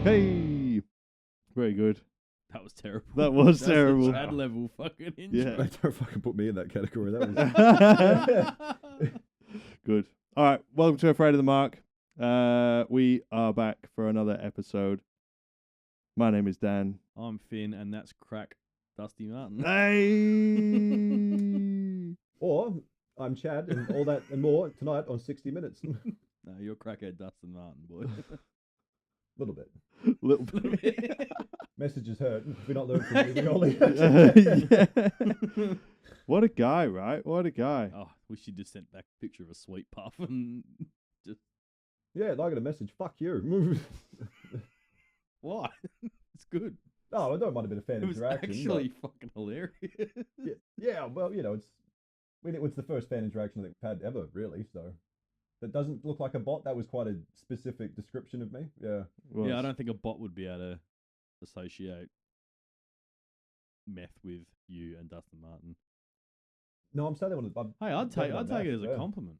Hey, very good. That was terrible. That was That's terrible. A Chad level fucking intro. Yeah. They don't fucking put me in that category. That was Good. All right. Welcome to Afraid of the Mark. We are back for another episode. My name is Dan. I'm Finn, and that's Crack Dusty Martin. Hey. or I'm Chad, and all that and more tonight on 60 Minutes. No, you're Crackhead Dustin Martin, boy. Little bit. Little bit. Messages hurt. We're not learning from you, Ollie. Yeah. What a guy, right? What a guy. Oh, wish you just sent back a picture of a sweet puff and just Yeah, I got a message. Fuck you. why? It's good. Oh, I don't mind a bit of fan It was interaction. actually fucking hilarious. yeah, well, you know, it's the first fan interaction I think we've had ever, really. So that doesn't look like a bot. That was quite a specific description of me. Yeah. Was. Yeah, I don't think a bot would be able to associate meth with you and Dustin Martin. No, I'm saying one. Hey, I'd take it as a compliment.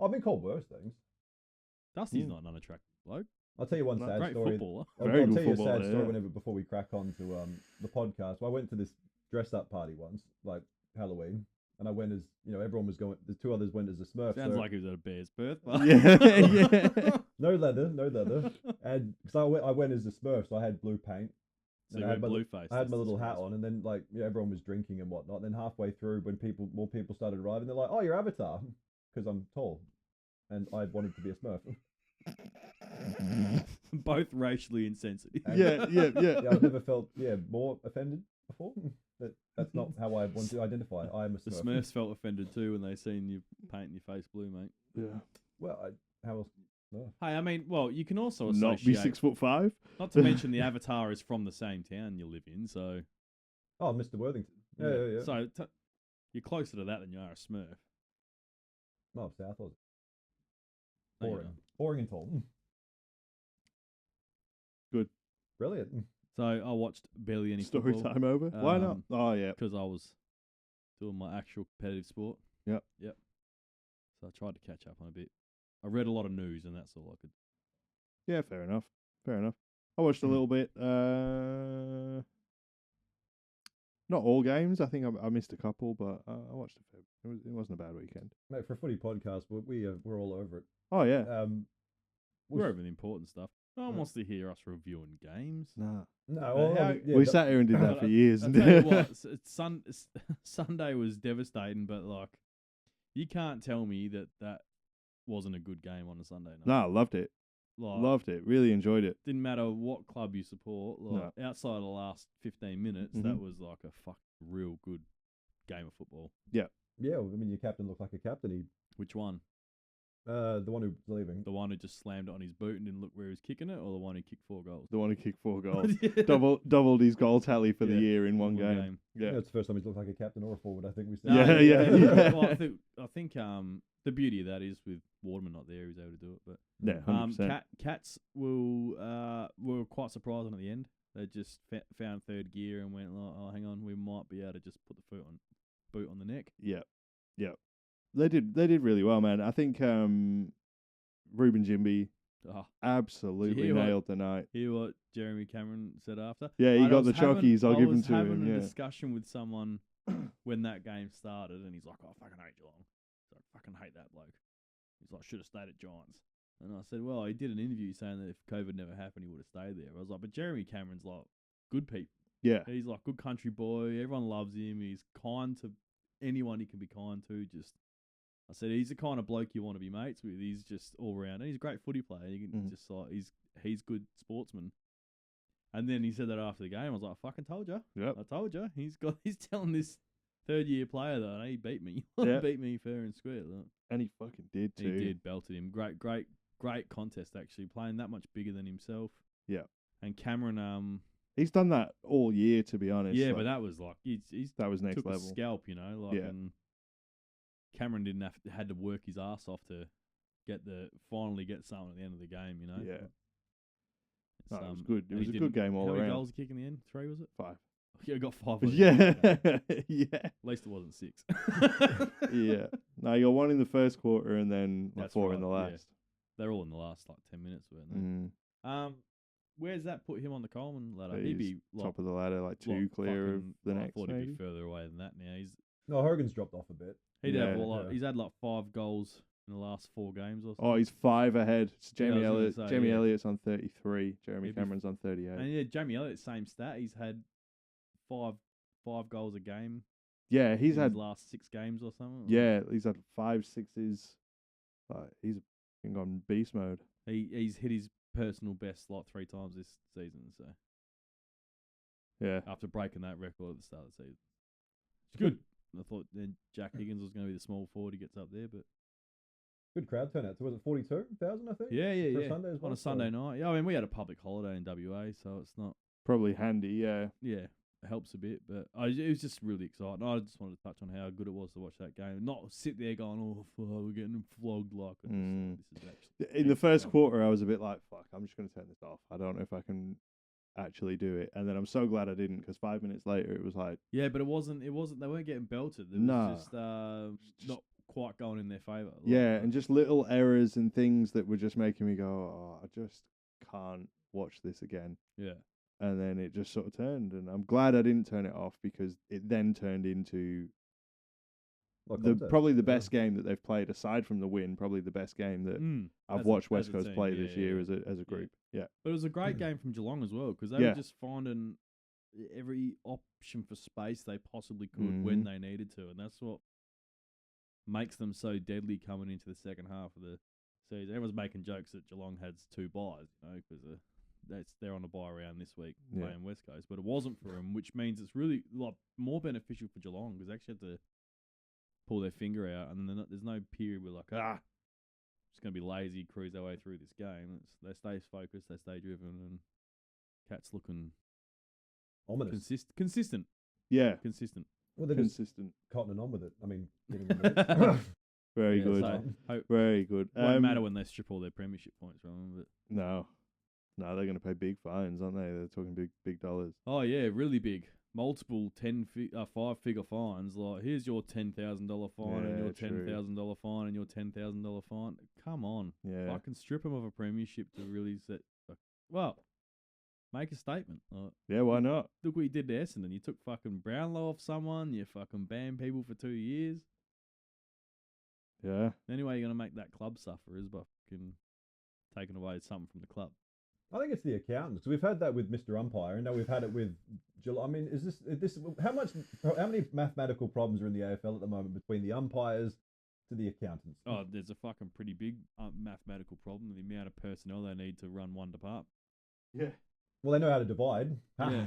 I've been called worse things. Dusty's not an unattractive bloke. I'll tell you one sad Great story. footballer. I'll Very tell good you a footballer, sad story yeah. whenever before we crack on to the podcast. Well, I went to this dress up party once, like Halloween, and I went as everyone was going. The two others went as a Smurf. Sounds so like it was at a bear's birth party. Yeah. no leather, and because I went as a Smurf, so I had blue paint. So And you I had went my, blue face. I had my little hat on, and then everyone was drinking and whatnot. And then halfway through, when more people started arriving, they're like, "Oh, your avatar," because I'm tall, and I wanted to be a Smurf. Both racially insensitive. Yeah. Yeah, I've never felt more offended before. That's not how I want to identify. I am a The Smurf. Smurfs felt offended too when they seen you painting your face blue, mate. Yeah. Well, how else? No. Hey, I mean, well, you can also Not be associate. 6'5". Not to mention the avatar is from the same town you live in, so Oh, Mr. Worthington. Yeah. So you're closer to that than you are a Smurf. No, South Oz. No, you're Boring. not. Boring and tall. Good. Brilliant. So I watched barely any Story football time over. Why not? Oh, yeah. because I was doing my actual competitive sport. Yep. So I tried to catch up on a bit. I read a lot of news, and that's all I could. Yeah, fair enough. I watched a little bit. Not all games. I think I missed a couple, but I watched a fair. It wasn't a bad weekend. Mate, for a footy podcast, we're all over it. Oh, yeah. We're over the important stuff. No one wants to hear us reviewing games. Nah. No, We sat here and did that for years. I'll tell you what, Sunday was devastating, but like, you can't tell me that wasn't a good game on a Sunday night. No, I loved it. Like, Loved it. Really enjoyed it. didn't matter what club you support. Like, outside of the last 15 minutes, that was like a real good game of football. Yeah, I mean, your captain looked like a captain. Which one? The one who's leaving. The one who just slammed it on his boot and didn't look where he was kicking it, or the one who kicked 4 goals? The one who kicked 4 goals. Yeah. Doubled his goal tally for the Yeah, year in one game. Yeah. It's the first time he's looked like a captain or a forward. I think we said. No, Yeah. Well, I think the beauty of that is with Waterman not there, he's able to do it. But Yeah, 100%. Cats were quite surprising at the end. They just found third gear and went, oh, hang on, we might be able to just put the boot on the neck. Yeah. They did really well, man. I think Ruben Jimby absolutely nailed the night. Hear what Jeremy Cameron said after? Yeah, he got the chockies. I'll give him to him. I was having a Yeah. discussion with someone when that game started, and he's like, "Oh, I fucking hate Geelong. I fucking hate that bloke." He's like, "Should have stayed at Giants." And I said, "Well, he did an interview saying that if COVID never happened, he would have stayed there." I was like, "But Jeremy Cameron's like good people. Yeah. He's like good country boy. Everyone loves him. He's kind to anyone he can be kind to. I said he's the kind of bloke you want to be mates with. He's just all round. And he's a great footy player. You can just like he's good sportsman." And then he said that after the game. I was like, "I fucking told you. Yep. I told you. He's telling this third-year player that he beat me. Yeah. Beat me fair and square." Like, And he fucking did too. he did, belted him. Great contest actually. Playing that much bigger than himself. Yeah. And Cameron, He's done that all year, to be honest. yeah, like, but that was like that was next took level. a scalp, and Cameron had to work his ass off to finally get something at the end of the game, Yeah. It's, No, it was good. It and was he a good game all How many around. goals he kicked in the end? 3, was it? 5. Yeah, I got 5. Yeah. Yeah. At least it wasn't 6. Yeah. No, you got 1 in the first quarter and then That's 4 in right, the yeah. last. They're all in the last 10 minutes, weren't they? Mm. where's that put him on the Coleman ladder? But He'd he's be like, top of the ladder, like two clear of the I next. thought he'd Maybe. be further away than that now. No, Hogan's dropped off a bit. He'd Yeah. have Yeah. he's had like 5 goals in the last 4 games or something. Oh, he's 5 ahead. It's Yeah, I Jamie was gonna Elliott. say, Jamie yeah. Elliott's on 33. Jeremy He'd be Cameron's on 38. And yeah, Jamie Elliott, same stat. He's had 5 goals a game. Yeah, he's in had. his last 6 games or something. Yeah, he's had 5 6s. Like, he's been gone beast mode. He's hit his personal best like 3 times this season. So Yeah. after breaking that record at the start of the season, it's good. I thought then Jack Higgins was going to be the small forward. He gets up there, but Good crowd turnout. So was it 42,000? I think. yeah, For a Sunday as well, on a Sunday night. Yeah, I mean we had a public holiday in WA, so it's not. Probably handy, yeah. Yeah, it helps a bit, but it was just really exciting. I just wanted to touch on how good it was to watch that game, not sit there going, "Oh, we're getting flogged like this." This is actually In the first quarter, I was a bit like, fuck, I'm just going to turn this off. I don't know if I can actually do it. And then I'm so glad I didn't, because 5 minutes later, it was like... Yeah, but it wasn't. They weren't getting belted. It was Nah. just not quite going in their favour. Yeah, and just little errors and things that were just making me go, oh, I just can't watch this again. Yeah. And then it just sort of turned, and I'm glad I didn't turn it off, because it then turned into probably the best game that they've played, aside from the win, probably the best game that I've watched West Coast play this year as a group. Yeah. But it was a great game from Geelong as well, because they were just finding every option for space they possibly could when they needed to, and that's what makes them so deadly coming into the second half of the season. Everyone's making jokes that Geelong has 2 buys, because they're on a buy round this week playing West Coast, but it wasn't for them, which means it's really more beneficial for Geelong, because they actually had to pull their finger out, and then there's no period where just going to be lazy, cruise our way through this game. They stay focused, they stay driven, and Cat's looking ominous. Consistent. Yeah. Consistent. Well, they're Consistent. just cottoning on with it. I mean, getting them Very good. Very good. Won't matter when they strip all their premiership points from them. But No, they're going to pay big fines, aren't they? They're talking big dollars. Oh yeah, really big. Multiple 5-figure fines. Like, here's your $10,000 fine, and your $10,000 fine, and your $10,000 fine. Come on, fucking strip them of a premiership to really make a statement. Yeah, why not? Look what you did to Essendon. You took fucking Brownlow off someone. You fucking banned people for 2 years. Yeah. The only way you're gonna make that club suffer is by fucking taking away something from the club. I think it's the accountants. We've had that with Mr. Umpire, and now we've had it with July. I mean, is this how many mathematical problems are in the AFL at the moment between the umpires to the accountants? Oh, there's a fucking pretty big mathematical problem. The amount of personnel they need to run one department. Yeah. Well, they know how to divide. Yeah.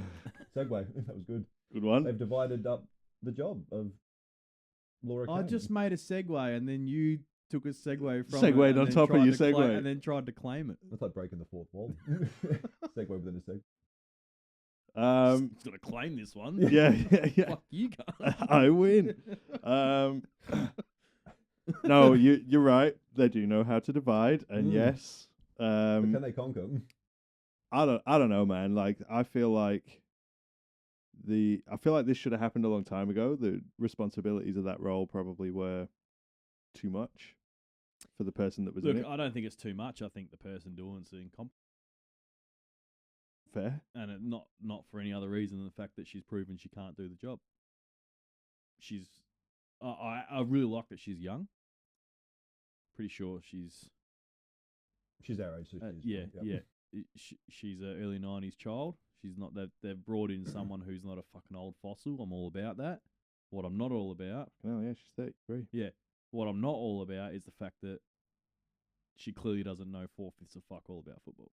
Segue. That was good. Good one. They've divided up the job of Laura Kane. I just made a segue, and then you took a segue from Segued it and on then top of tried your to claim- segue. and then tried to claim it. That's like breaking the fourth wall. Segue within a seg. Got to claim this one. Yeah. Fuck you, guys. I win. No, you're right. They do know how to divide, and yes. But can they conquer? I don't know, man. Like, I feel like this should have happened a long time ago. The responsibilities of that role probably were too much for the person that was in Look, it. I don't think it's too much. I think the person doing it's incompetent. Fair. And not for any other reason than the fact that she's proven she can't do the job. She's, I really like that she's young. Pretty sure she's our age, so she's yeah. She's an early 90s child. She's not that they've brought in someone who's not a fucking old fossil. I'm all about that. What I'm not all about. Oh yeah, she's 33. Yeah. What I'm not all about is the fact that she clearly doesn't know 4/5 of fuck all about football.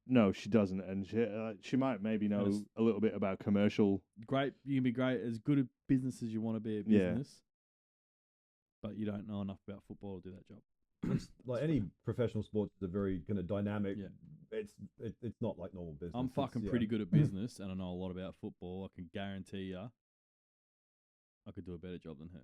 No, she doesn't, and she might maybe know a little bit about commercial. Great, you can be great, as good a business as you want to be a business, but you don't know enough about football to do that job. It's like any professional sports is a very kind of dynamic. Yeah. It's not like normal business. I'm fucking pretty good at business, and I know a lot about football. I can guarantee you, I could do a better job than her.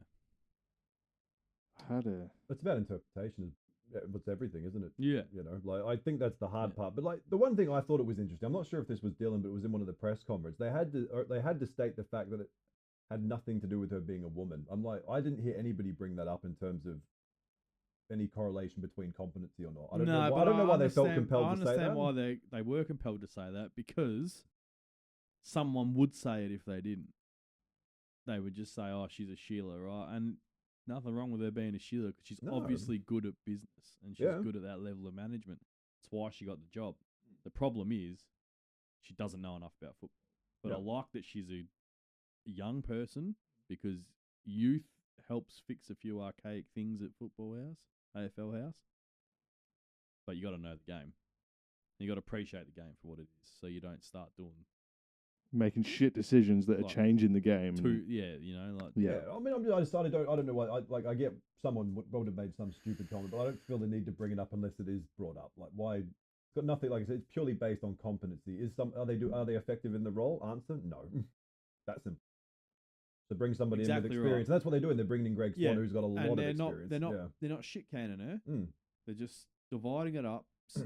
It's about interpretation. It's everything, isn't it? Yeah. You know, like, I think that's the hard part. But like, the one thing I thought it was interesting, I'm not sure if this was Dylan, but it was in one of the press conferences. They had to state the fact that it had nothing to do with her being a woman. I'm like, I didn't hear anybody bring that up in terms of any correlation between competency or not. I don't know why they felt compelled to say that. I understand why they were compelled to say that, because someone would say it if they didn't. They would just say, "Oh, she's a Sheila," right? And nothing wrong with her being a Sheila, because she's obviously good at business and she's good at that level of management. That's why she got the job. The problem is she doesn't know enough about football. But I like that she's a young person, because youth helps fix a few archaic things at Football House, AFL House. But you got to know the game. You got to appreciate the game for what it is, so you don't start making shit decisions that are changing the game. I mean, I don't know why. I get someone would have made some stupid comment, but I don't feel the need to bring it up unless it is brought up. Like, why? It's got nothing. Like I said, it's purely based on competency. Are they effective in the role? Answer: no. That's simple. So bring somebody in with experience. Right. And that's what they're doing. They're bringing in Greg Swan, who's got a lot of experience. They're not shit canning her. They're just dividing it up, so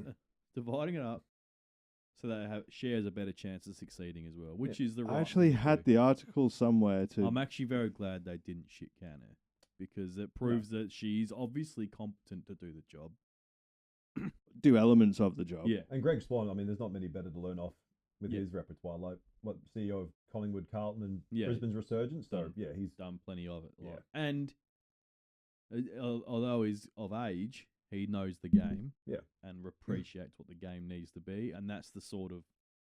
that she has a better chance of succeeding as well, which is the right. I actually had the article somewhere to. I'm actually very glad they didn't shit can her, because it proves that she's obviously competent to do the job. Do elements of the job. Yeah. And Greg Swan, I mean, there's not many better to learn off with his repertoire, like what CEO of Collingwood, Carlton, and Brisbane's Resurgence. So he's done plenty of it. And although he's of age, he knows the game. And appreciates what the game needs to be, and that's the sort of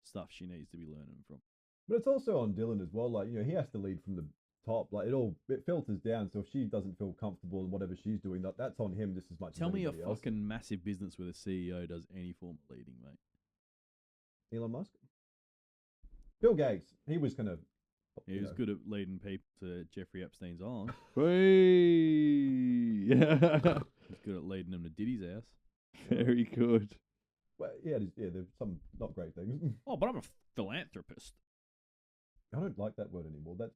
stuff she needs to be learning from. But it's also on Dylan as well. Like, he has to lead from the top. Like, it filters down. So if she doesn't feel comfortable in whatever she's doing, that's on him just as much. Tell as me a else. fucking massive business where the CEO does any form of leading, mate. Elon Musk. Bill Gates, he was kind of... He was good at leading people to Jeffrey Epstein's island. He's good at leading them to Diddy's house. Very good. Well, there's some not great things. Oh, but I'm a philanthropist. I don't like that word anymore. That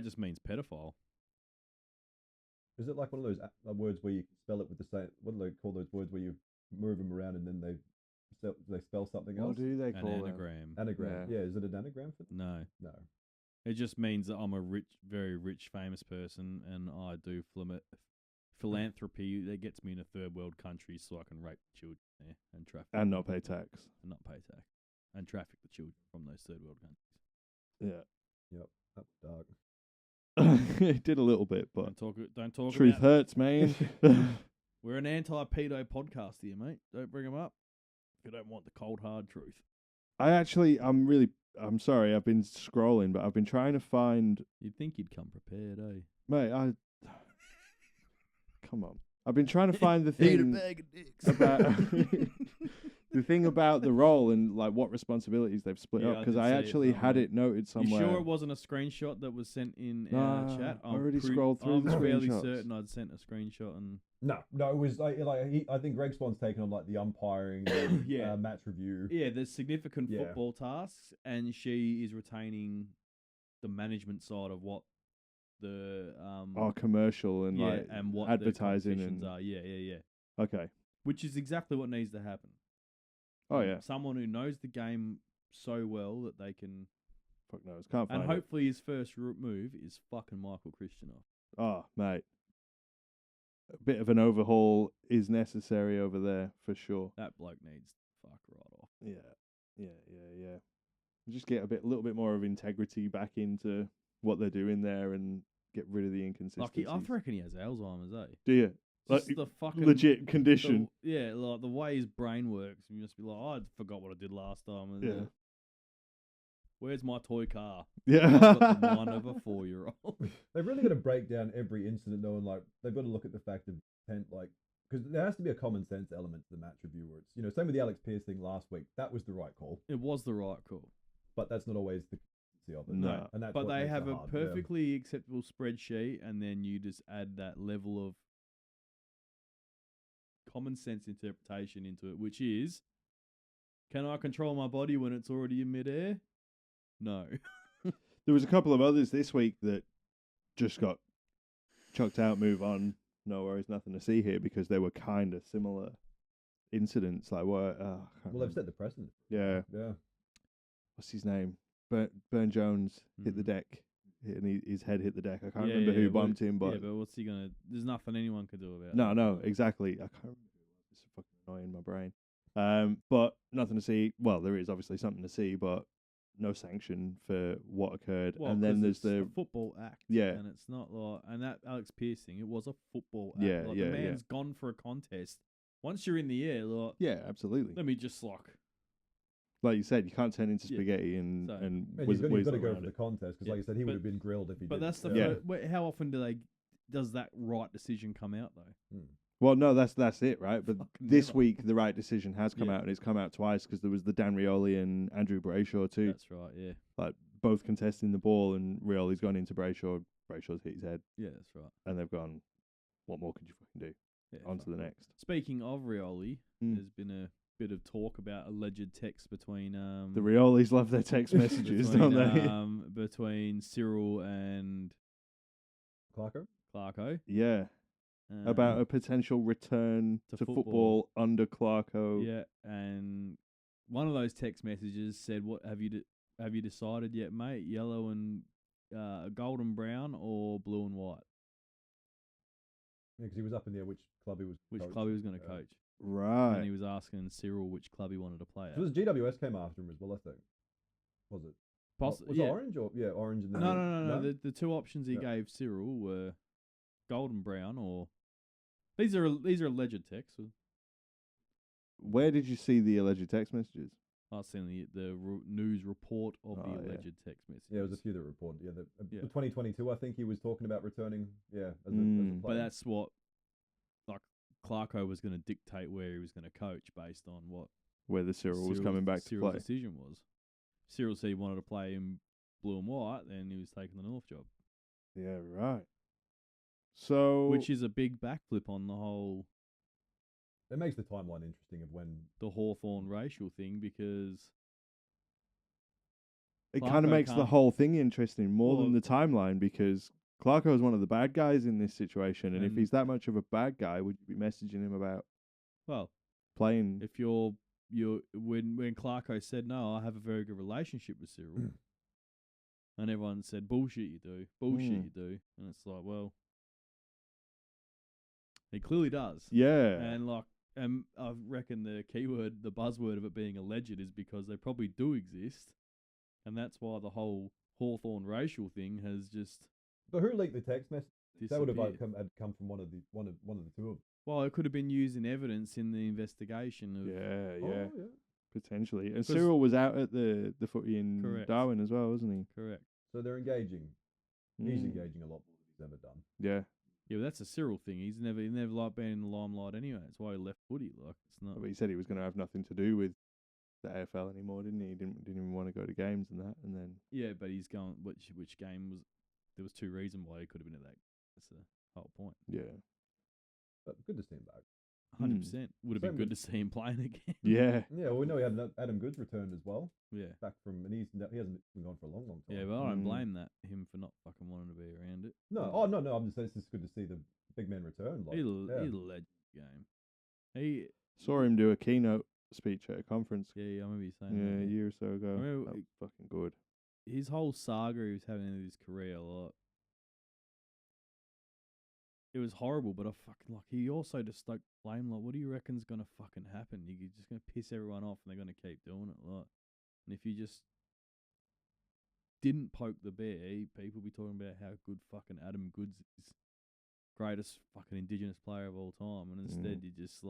just means pedophile. Is it like one of those words where you spell it with the same... What do they call those words where you move them around and then they spell something else? What do they call it? An anagram. Anagram. Yeah, is it an anagram for them? No. No. It just means that I'm a very rich, famous person, and I do philanthropy that gets me in a third world country, so I can rape children there and traffic. And not pay tax. And traffic the children from those third world countries. Yeah. Yep. That's dark. It did a little bit, but don't talk. Truth hurts, man. We're an anti-pedo podcast here, mate. Don't bring them up. You don't want the cold hard truth. I'm sorry, I've been scrolling, but I've been trying to find... You'd think you'd come prepared, eh? Mate, come on. I've been trying to find the thing... Eat a bag of dicks. About... the thing about the role and like what responsibilities they've split up, because I actually had it noted somewhere. You sure it wasn't a screenshot that was sent in our chat? I already scrolled through the screenshots. I'm fairly certain I'd sent a screenshot. And No, it was I think Greg Swan's taken on like the umpiring, match review. Yeah, there's significant football tasks, and she is retaining the management side of what the commercial and and what advertising the and are. Yeah. Okay. Which is exactly what needs to happen. Oh yeah. Someone who knows the game so well that they can. Fuck knows, can't find it. And hopefully his first move is fucking Michael Christianoff. Oh mate, a bit of an overhaul is necessary over there for sure. That bloke needs to fuck right off. Yeah. Just get a little bit more of integrity back into what they're doing there and get rid of the inconsistencies. I reckon he has Alzheimer's, eh? Do you? Like the fucking legit condition. Like the way his brain works. You must be like, I forgot what I did last time. And, where's my toy car? Yeah. I've got the mind of a 4-year-old. They've really got to break down every incident though, and they've got to look at the fact of because there has to be a common sense element to the match review where it's same with the Alex Pearce thing last week. That was the right call. It was the right call. But that's not always the of it. No. And that's but they have a perfectly acceptable spreadsheet, and then you just add that level of common sense interpretation into it, which is, can I control my body when it's already in midair? No. There was a couple of others this week that just got chucked out, move on, no worries, nothing to see here, because they were kind of similar incidents. Like what? They've set the precedent. Yeah. Yeah. What's his name? Burn Jones hit the deck and his head hit the deck. I can't remember who bumped him, but what's he gonna? There's nothing anyone could do about it. No, exactly. I can't remember. It's fucking annoying my brain. But nothing to see. Well, there is obviously something to see, but no sanction for what occurred. Well, and then there's the football act. Yeah, and it's not like that Alex Pearce thing. It was a football act. Yeah, the man's gone for a contest. Once you're in the air, absolutely. Let me just like you said, you can't turn into spaghetti and you've got to go for the contest because, like you said, he would have been grilled if he. But that's how often does that right decision come out though? Well, no, that's it, right? But this week the right decision has come out, and it's come out twice because there was the Dan Rioli and Andrew Brayshaw too. That's right, yeah. Like both contesting the ball, and Rioli's gone into Brayshaw. Brayshaw's hit his head. Yeah, that's right. And they've gone, what more could you fucking do? Yeah, on to the next. Speaking of Rioli, there's been a bit of talk about alleged text between the Riolis love their text messages, don't they? Between Cyril and Clarko. Yeah. About a potential return to football under Clarko. Yeah, and one of those text messages said, "What have you decided yet, mate? Yellow and golden brown or blue and white?" Yeah, because he was up in there which club he was going to coach. Right. And he was asking Cyril which club he wanted to play at. So it was GWS came after him as well, I think. Was it? Was it orange or orange? And then no. The two options he gave Cyril were golden brown or these are alleged texts. Where did you see the alleged text messages? I've seen the news report of the alleged text messages. Yeah, there was a few that reported. Yeah, the 2022, I think he was talking about returning. Yeah, as a player. But that's what Clarko was going to dictate where he was going to coach based on where the Cyril was coming back to play. Decision was. Cyril said he wanted to play in blue and white, then he was taking the North job. Yeah, right. So, which is a big backflip on the whole. It makes the timeline interesting of when the Hawthorn racial thing because it kind of makes the whole thing interesting more than the timeline because Clarko is one of the bad guys in this situation, and if he's that much of a bad guy, would you be messaging him about playing? If you're when Clarko said no, I have a very good relationship with Cyril, and everyone said bullshit you do, you do, and it's like, well, he clearly does, and I reckon the keyword, the buzzword of it being alleged is because they probably do exist, and that's why the whole Hawthorn racial thing has just. But who leaked the text message? That would have come from one of the two of them. Well, it could have been used in evidence in the investigation. Yeah, potentially. And Cyril was out at the footy in Darwin as well, wasn't he? Correct. So they're engaging. He's engaging a lot more than he's ever done. Yeah. Yeah, but that's a Cyril thing. He never liked being in the limelight anyway. That's why he left footy. It's not. But he said he was going to have nothing to do with the AFL anymore, didn't he? He didn't even want to go to games and that, and then. Yeah, but he's going. Which game was? There was two reasons why he could have been at that. That's the whole point. Yeah. But good to see him back. 100%. Would have been good to see him playing again. Yeah. Yeah, well, we know he had Adam Goods returned as well. Yeah. Back from, and he hasn't been gone for a long, long time. Yeah, but I don't blame him for not fucking wanting to be around it. No, no. I'm just saying it's just good to see the big man return. He's a legend game. He saw him do a keynote speech at a conference. Yeah, I remember you saying that. Yeah, a year or so ago. That was fucking good. His whole saga he was having in his career, it was horrible, but he also just stoked blame. What do you reckon's gonna fucking happen? You're just gonna piss everyone off, and they're gonna keep doing it. And if you just didn't poke the bear, people be talking about how good fucking Adam Goods is, greatest fucking Indigenous player of all time, and instead you just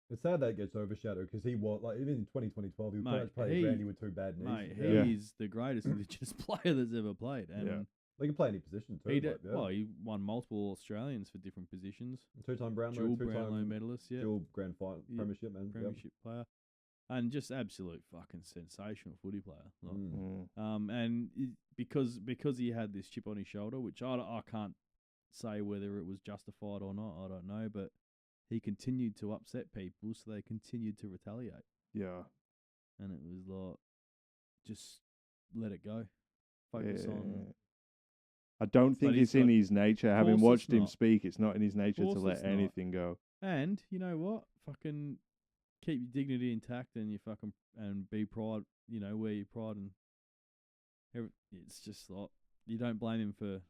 It's sad that gets overshadowed because he was even in 2012 he was playing Randy with two bad knees. Mate, he is the greatest Indigenous player that's ever played, and. He can play any position too. He won multiple Australians for different positions. Two-time Brownlow, dual Brownlow medalist, dual grand final premiership, man. Premiership player, and just absolute fucking sensational footy player. And because he had this chip on his shoulder, which I can't say whether it was justified or not. I don't know, but he continued to upset people, so they continued to retaliate. Yeah, and it was just let it go. Focus on. I don't think it's in his nature. Having watched him speak, it's not in his nature to let anything go. And you know what? Fucking keep your dignity intact and and be proud. Where your pride and it's just you don't blame him for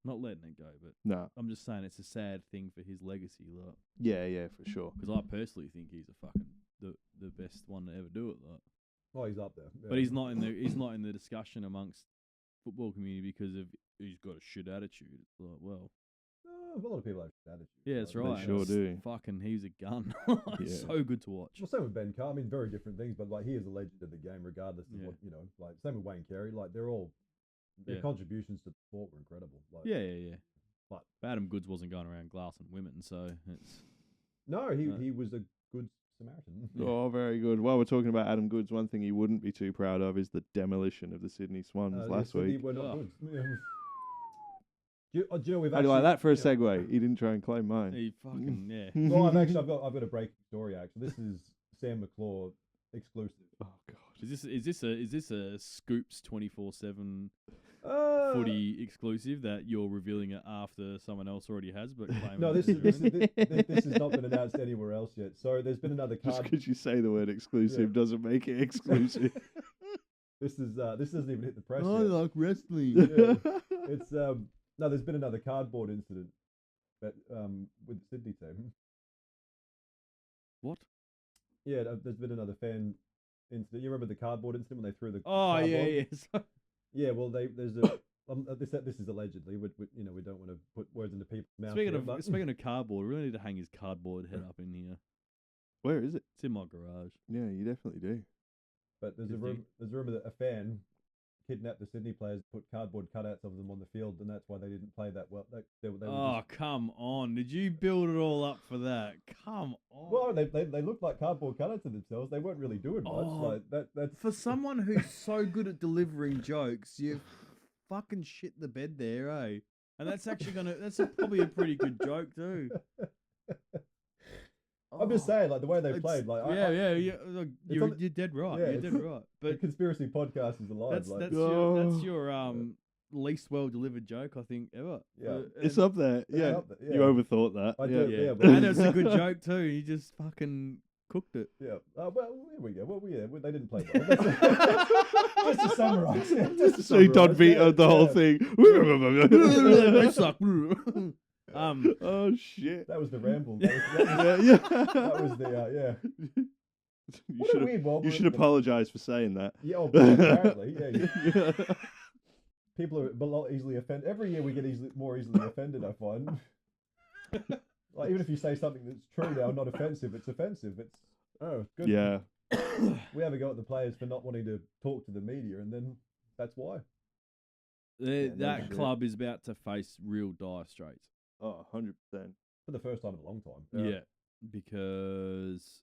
not letting it go. But no, I'm just saying it's a sad thing for his legacy. Like, yeah, for sure. Because I personally think he's a fucking the best one to ever do it. Like. Oh, he's up there. Yeah. But he's not in the discussion amongst football community because of he's got a shit attitude. It's like, well, a lot of people have shit attitude. yeah, that's right. They sure do. Fucking, he's a gun. Yeah. So good to watch. Well, same with Ben Carr. I mean, very different things, but like he is a legend of the game, regardless of what Like same with Wayne Carey. Like they're all their contributions to the sport were incredible. Like, yeah. But Adam Goods wasn't going around glassing women, so it's he was a good Samaritan. Oh, very good. While we're talking about Adam Goods, one thing he wouldn't be too proud of is the demolition of the Sydney Swans last week. We're not good. Do you know we've How do you like that for a segue? He didn't try and claim mine. He fucking Well, I've got a breaking story. Actually, this is Sam McClure exclusive. Oh God, is this a Scoops 24/7 footy exclusive that you're revealing it after someone else already has? But no, this has not been announced anywhere else yet. So there's been another card. Just because you say the word exclusive doesn't make it exclusive. This doesn't even hit the press. I yet. like wrestling. Yeah. It's no, there's been another cardboard incident, with the Sydney team. What? Yeah, there's been another fan incident. You remember the cardboard incident when they threw the? Oh cardboard? yeah. Yeah, well, there's a. This is allegedly. We don't want to put words into people's mouths. Speaking of cardboard, we really need to hang his cardboard head up in here. Where is it? It's in my garage. Yeah, you definitely do. But there's a rumor that a fan kidnapped the Sydney players, put cardboard cutouts of them on the field, and that's why they didn't play that well. Come on! Did you build it all up for that? Come on. Well, they looked like cardboard cutouts of themselves. They weren't really doing much. Like that's for someone who's so good at delivering jokes. You fucking shit the bed there, eh? And that's actually probably a pretty good joke too. I'm just saying, like the way they played, like Look, you're dead right. Yeah, you're dead right. But the conspiracy podcast is alive. That's your least well delivered joke I think ever. Yeah, it's up there. Yeah, you overthought that. I did. Yeah, and it's a good joke too. You just fucking cooked it. Yeah. Well, here we go. Well, they didn't play well. Just to summarise. So Don vetoed the whole thing. They suck. Oh shit! That was the ramble. Yeah. That was the You should apologise for saying that. Yeah, apparently. Yeah. People are easily offended. Every year we get more easily offended. I find. Like even if you say something that's true now, not offensive, it's offensive. It's good. Yeah. We have a go at the players for not wanting to talk to the media, and then that's why. That club is about to face real dire straits. Oh, 100%. For the first time in a long time. Yeah, because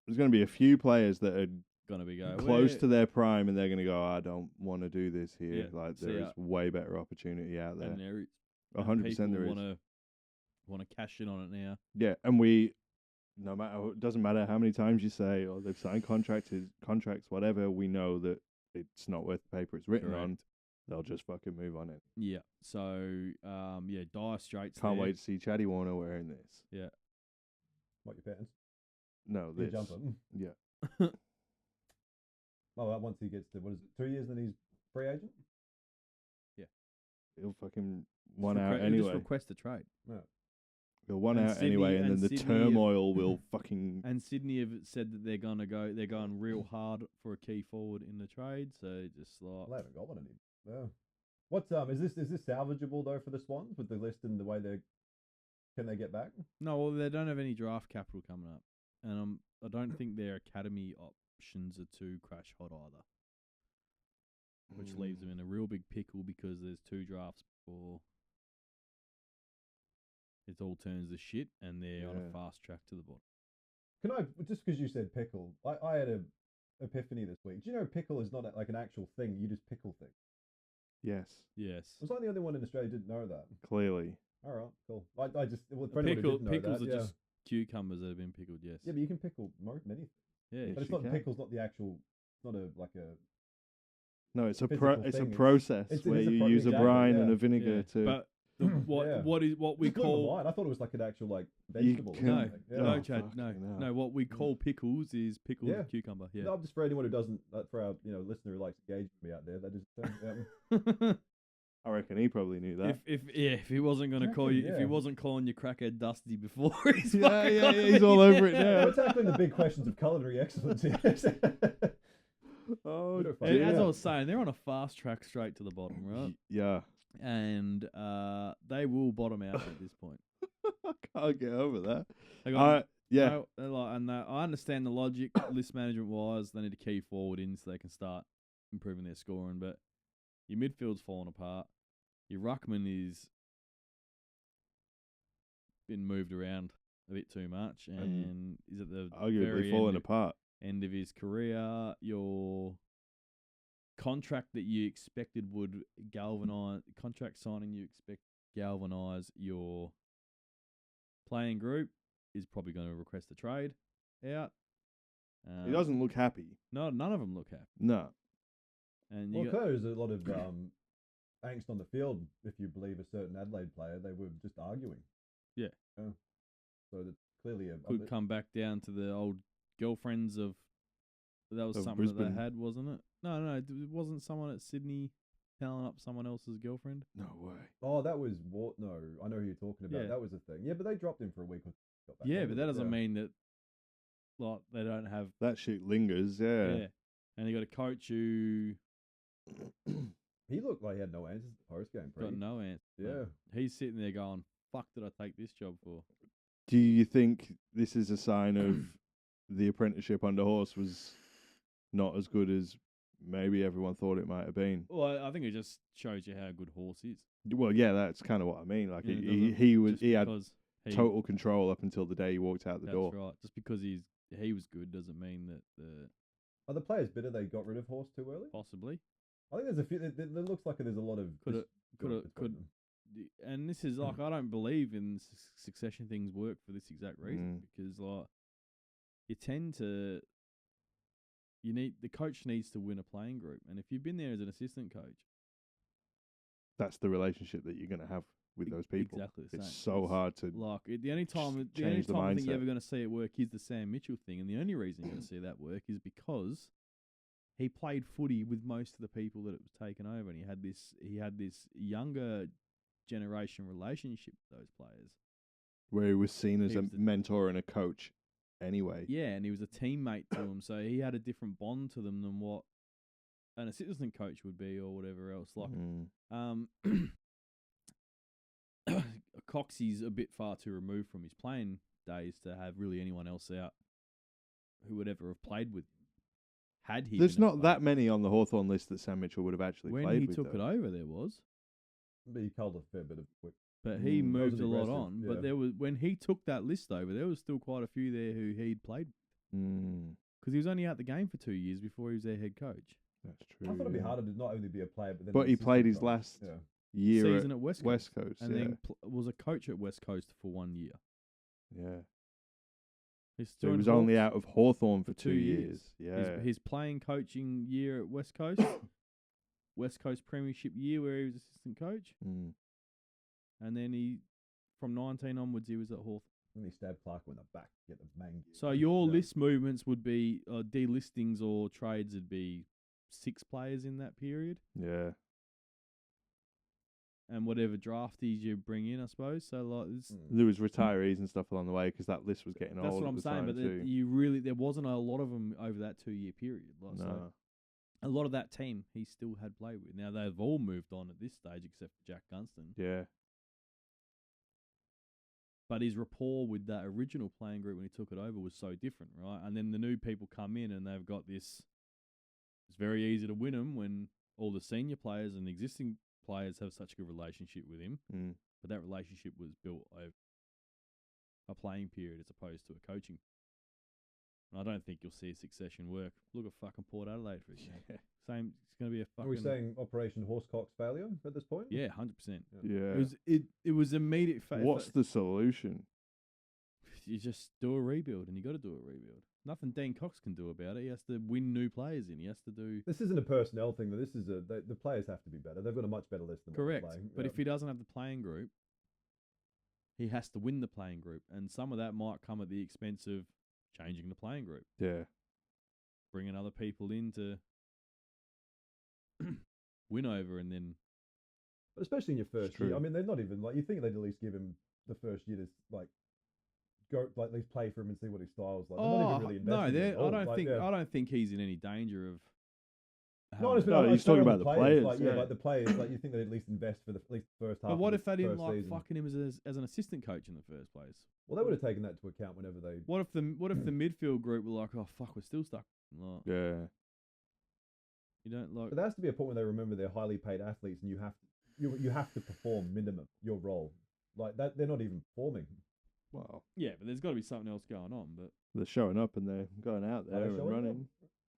there's going to be a few players that are going to be going close to their prime, and they're going to go, I don't want to do this here. Yeah, like there is way better opportunity out there. And there is 100% there is. Want to cash in on it now. Yeah, and it doesn't matter how many times you say, oh, they've signed contracts, whatever, we know that it's not worth the paper it's written on. They'll just fucking move on it. Yeah. So, dire straits. Can't wait to see Chatty Warner wearing this. Yeah. What, your pants? No, this. Your jumper? Yeah. Oh, once he gets to, 2 years, then he's free agent? Yeah. He'll fucking out anyway. Just request a trade. Yeah. He'll out anyway, and then the turmoil will fucking... And Sydney have said that they're going real hard for a key forward in the trade, so just like... Well, they haven't got one anymore. Yeah. What's is this salvageable though for the Swans with the list and the way can they get back? No, well they don't have any draft capital coming up, and I don't think their academy options are too crash hot either, which leaves them in a real big pickle because there's 2 drafts before it all turns to shit, and they're on a fast track to the bottom. Can I just because you said pickle, I had a epiphany this week. Do you know pickle is not like an actual thing? You just pickle things. Yes. Was I the only one in Australia who didn't know that? Clearly. All right, cool. I just for anyone who didn't know pickles that, are just cucumbers that have been pickled. Yes. Yeah, but you can pickle many things. Yeah, but it's not pickle's not the actual. It's not No, it's a process where you use a brine and a vinegar to. But what we call. I thought it was like an actual like vegetable. No, Chad, no. What we call pickles is pickled cucumber. Yeah. No, just for anyone who doesn't, for our listener who likes to gauge me out there, that is. I reckon he probably knew that. If he wasn't going to call you, if he wasn't calling you crackhead Dusty before, he's he's all over it now. We're tackling the big questions of culinary excellence here. And as I was saying, they're on a fast track straight to the bottom, right? Yeah. And they will bottom out at this point. I can't get over that. I understand the logic, list management wise. They need to key forward in so they can start improving their scoring. But your midfield's falling apart. Your ruckman is been moved around a bit too much, and is at the arguably falling apart. End of his career. Your contract that you expected would contract signing you expect galvanise your playing group is probably going to request a trade out. He doesn't look happy. No, none of them look happy. No. And there's a lot of angst on the field. If you believe a certain Adelaide player, they were just arguing. Yeah. So that's clearly could come back down to the old girlfriends of. That was something Brisbane. That they had, wasn't it? No, it wasn't someone at Sydney telling up someone else's girlfriend. No way. Oh, that was no. I know who you're talking about. Yeah. That was a thing. Yeah, but they dropped him for a week. Yeah, but that doesn't mean that. Like they don't have that shit lingers. Yeah. And you got a coach who. He looked like he had no answers to the post game. Got no answer. Yeah. He's sitting there going, "Fuck, did I take this job for?" Do you think this is a sign of the apprenticeship under Horse was not as good as maybe everyone thought it might have been? Well, I think it just shows you how good Horse is. Well, yeah, that's kind of what I mean. Like he had total control up until the day he walked out the door. That's right. Just because he was good doesn't mean that the. Are the players bitter they got rid of Horse too early? Possibly. I think there's a few. There looks like there's a lot of could. And this is like I don't believe in succession things work for this exact reason because like you tend to. The coach needs to win a playing group, and if you've been there as an assistant coach, that's the relationship that you're going to have with those people. Exactly the same. It's so hard to like the only time I think you're ever going to see it work is the Sam Mitchell thing, and the only reason you're going to see that work is because he played footy with most of the people that it was taken over, and he had this younger generation relationship with those players, where he was seen as a mentor and a coach. Anyway, yeah, and he was a teammate to them, so he had a different bond to them than what an assistant coach would be, or whatever else. Like, Coxie's a bit far too removed from his playing days to have really anyone else out who would ever have played with him. There's not that many on the Hawthorn list that Sam Mitchell would have actually played with. When he took it over, there was. But he culled a fair bit of quick. But he moved a lot on. Yeah. But there was when he took that list over, there was still quite a few there who he'd played with. Because he was only out the game for 2 years before he was their head coach. That's true. I thought it'd be harder to not only be a player, but he played his last year season at West Coast. And then was a coach at West Coast for 1 year. Yeah. So he was only out of Hawthorn for 2 years. Yeah. His playing coaching year at West Coast, West Coast Premiership year where he was assistant coach. And then from 19 onwards, he was at Hawthorn. And he stabbed Clark in the back to get the main. So your list movements would be delistings or trades would be 6 players in that period. Yeah. And whatever draftees you bring in, I suppose. So like there was retirees and stuff along the way because that list was getting old. That's what I'm saying. But there wasn't a lot of them over that 2 year period. Like, no. So a lot of that team he still had played with. Now they've all moved on at this stage except for Jack Gunston. Yeah. But his rapport with that original playing group when he took it over was so different, right? And then the new people come in and they've got this. It's very easy to win them when all the senior players and existing players have such a good relationship with him. But that relationship was built over a playing period as opposed to a coaching. And I don't think you'll see a succession work. Look at fucking Port Adelaide for example. Same. It's going to be a fucking. Are we saying Operation Horsecock's failure at this point? Yeah, 100%. Yeah. It was immediate. What's the solution? you just do a rebuild, and you got to do a rebuild. Nothing Dean Cox can do about it. He has to win new players in. He has to do. This isn't a personnel thing. Though. This is the players have to be better. They've got a much better list than correct. What they're playing. But if he doesn't have the playing group, he has to win the playing group, and some of that might come at the expense of changing the playing group. Yeah, bringing other people in to win over, and then. But especially in your first year, I mean, they're not even like you think they'd at least give him the first year to like go like at least play for him and see what his style's like. They're not even really investing. I don't think he's in any danger of. No, he's talking about the players. Like the players. Like you think they'd at least invest for at least the first half. But what if they didn't like fucking him as an assistant coach in the first place? Well, they would have taken that into account whenever they. What if the midfield group were like, oh fuck, we're still stuck. Like, yeah. You don't like. But there has to be a point where they remember they're highly paid athletes, and you have to perform minimum your role. Like that, they're not even performing. Well, yeah, but there's got to be something else going on. But they're showing up and they're going out there and running.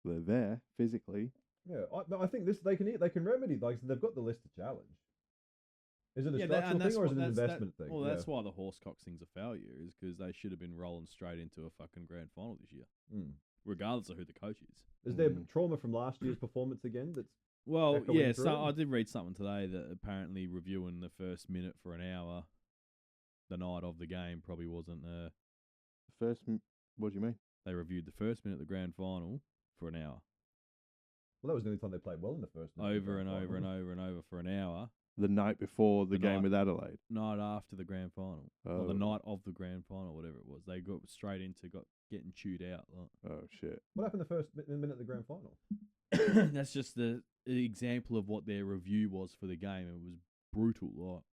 They're there physically. Yeah, I think they can remedy. Like they've got the list to challenge. Is it a structural thing or is it an investment thing? Well, that's why the Horsecock thing's a failure, is because they should have been rolling straight into a fucking grand final this year, regardless of who the coach is. Is there trauma from last year's performance again? Well, yeah. So I did read something today that apparently reviewing the first minute for an hour, the night of the game, probably wasn't. What do you mean? They reviewed the first minute of the grand final for an hour. Well, that was the only time they played well in the first minute. Over and over and over and over for an hour. The night before the game with Adelaide? Night after the grand final. Oh. Or the night of the grand final, whatever it was. They got straight into getting chewed out. Like. Oh, shit. What happened the first minute of the grand final? That's just the example of what their review was for the game. It was brutal. Like,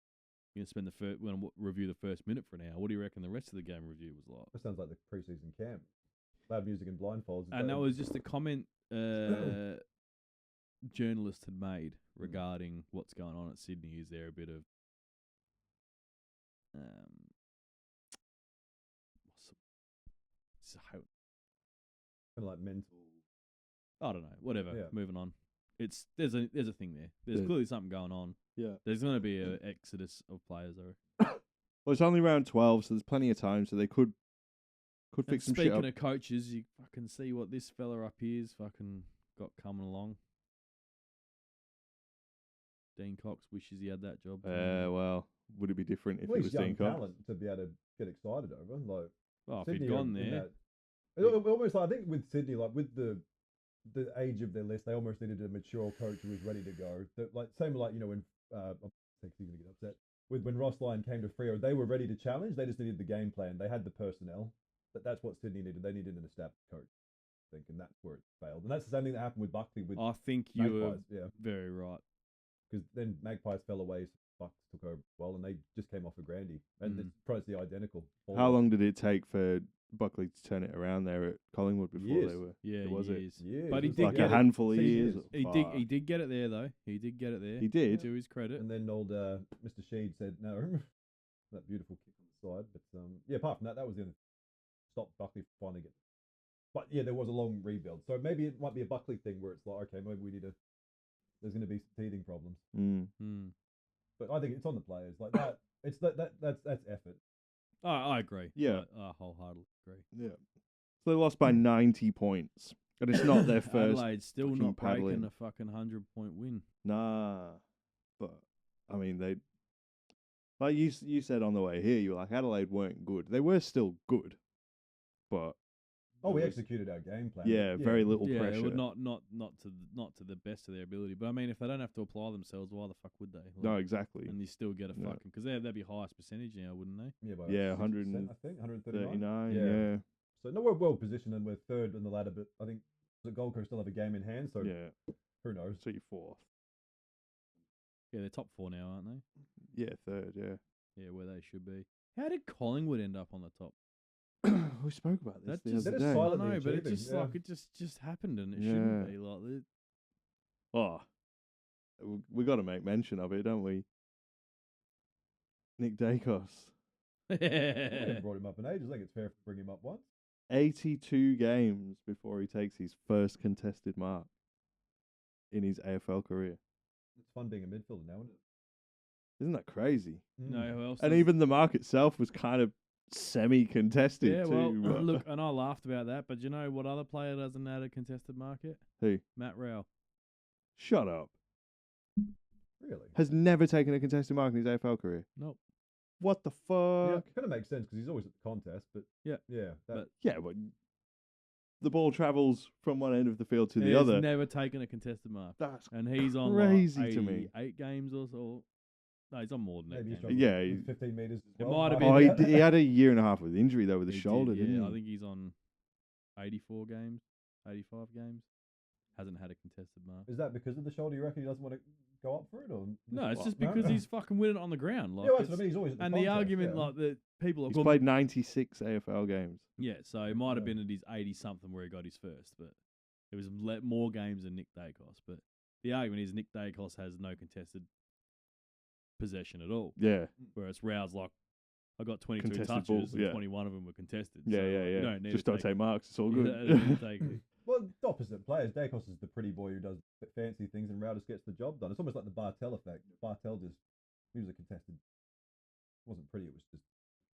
you're going to review the first minute for an hour. What do you reckon the rest of the game review was like? That sounds like the preseason camp. Loud music and blindfolds. And that was just a comment journalist had made regarding what's going on at Sydney. Is there a bit of kind of like mental? I don't know. Whatever. Yeah. Moving on. There's a thing there. There's clearly something going on. Yeah. There's going to be an exodus of players, though. Well, it's only round 12, so there's plenty of time, so they could fix some shit up. Speaking of coaches, you fucking see what this fella up here's fucking got coming along. Dean Cox wishes he had that job. Well, would it be different if it was Dean Cox? Talent to be able to get excited over. Like, well, if he'd gone there. Almost, I think with Sydney, like with the age of their list, they almost needed a mature coach who was ready to go. Same like when I'm going to get upset when Ross Lyon came to Freo, they were ready to challenge. They just needed the game plan. They had the personnel, but that's what Sydney needed. They needed an established coach, I think, and that's where it failed. And that's the same thing that happened with Buckley. I think you were very right. Because then Magpies fell away, so Bucks took over well, and they just came off a Grandy, and it's probably identical. How long did it take for Buckley to turn it around there at Collingwood before they were? Yeah, was years. Years. But he did like a handful of years. He did get it there though. He did get it there. He did, to his credit. And then old Mr. Sheed said no. That beautiful kick on the side, but apart from that, that was the only stop Buckley finally get. But yeah, there was a long rebuild, so maybe it might be a Buckley thing where it's like, okay, maybe we need to. There's going to be some teething problems. But I think it's on the players like that. It's that's effort. I agree. Yeah, I wholeheartedly agree. Yeah, so they lost by 90 points, and it's not their first. Adelaide's still not breaking a fucking 100-point win. Nah, but I mean they. Like you said on the way here, you were like Adelaide weren't good. They were still good, but. We executed our game plan. Yeah, very little pressure. Yeah, not to the best of their ability. But I mean, if they don't have to apply themselves, why the fuck would they? Like, no, exactly. And you still get a fucking because they'd be highest percentage now, wouldn't they? Yeah, 100. I think 139. Yeah. So no, we're well positioned and we're third in the ladder. But I think the Gold Coast still have a game in hand. So who knows? So you're fourth. Yeah, they're top 4 now, aren't they? Yeah, third. Yeah. Yeah, where they should be. How did Collingwood end up on the top? We spoke about this the other day. I know, but it just like it just happened, and it shouldn't be like this. Oh, we got to make mention of it, don't we? Nick Dacos. I haven't brought him up in ages. I think it's fair to bring him up once. 82 games before he takes his first contested mark in his AFL career. It's fun being a midfielder now, isn't it? Isn't that crazy? No, who else? And even the mark itself was kind of semi-contested Yeah, well, too. But... look, and I laughed about that, but you know what other player doesn't add a contested mark yet? Who? Matt Rowell. Shut up. Really? Has never taken a contested mark in his AFL career. Nope. What the fuck? Yeah, it kind of makes sense because he's always at the contest, but yeah. But the ball travels from one end of the field to the other. He's never taken a contested mark. That's and he's on crazy to me. 8 games or so. No, he's on more than 8 games. Yeah, 15 meters. It might have been. He had a year and a half with injury though with the shoulder, didn't he? I think he's on 84 games, 85 games. Hasn't had a contested mark. Is that because of the shoulder? You reckon he doesn't want to go up for it, or no? It's just because he's fucking winning it on the ground. Like, yeah, that's what I mean. He's always at the contest, argument, like that people have played 96 AFL games. Yeah, so it might have been at his 80 something where he got his first, but it was more games than Nick Dacos. But the argument is Nick Dacos has no contested possession at all. Yeah. Whereas Rowell's like, I got 22 contested touches balls, and 21 of them were contested. Yeah, so yeah. You don't need just to don't take marks. It's all good. Well, the opposite players. Dacos is the pretty boy who does fancy things, and Rowell just gets the job done. It's almost like the Bartel effect. Bartel he was a contested. It wasn't pretty. It was just.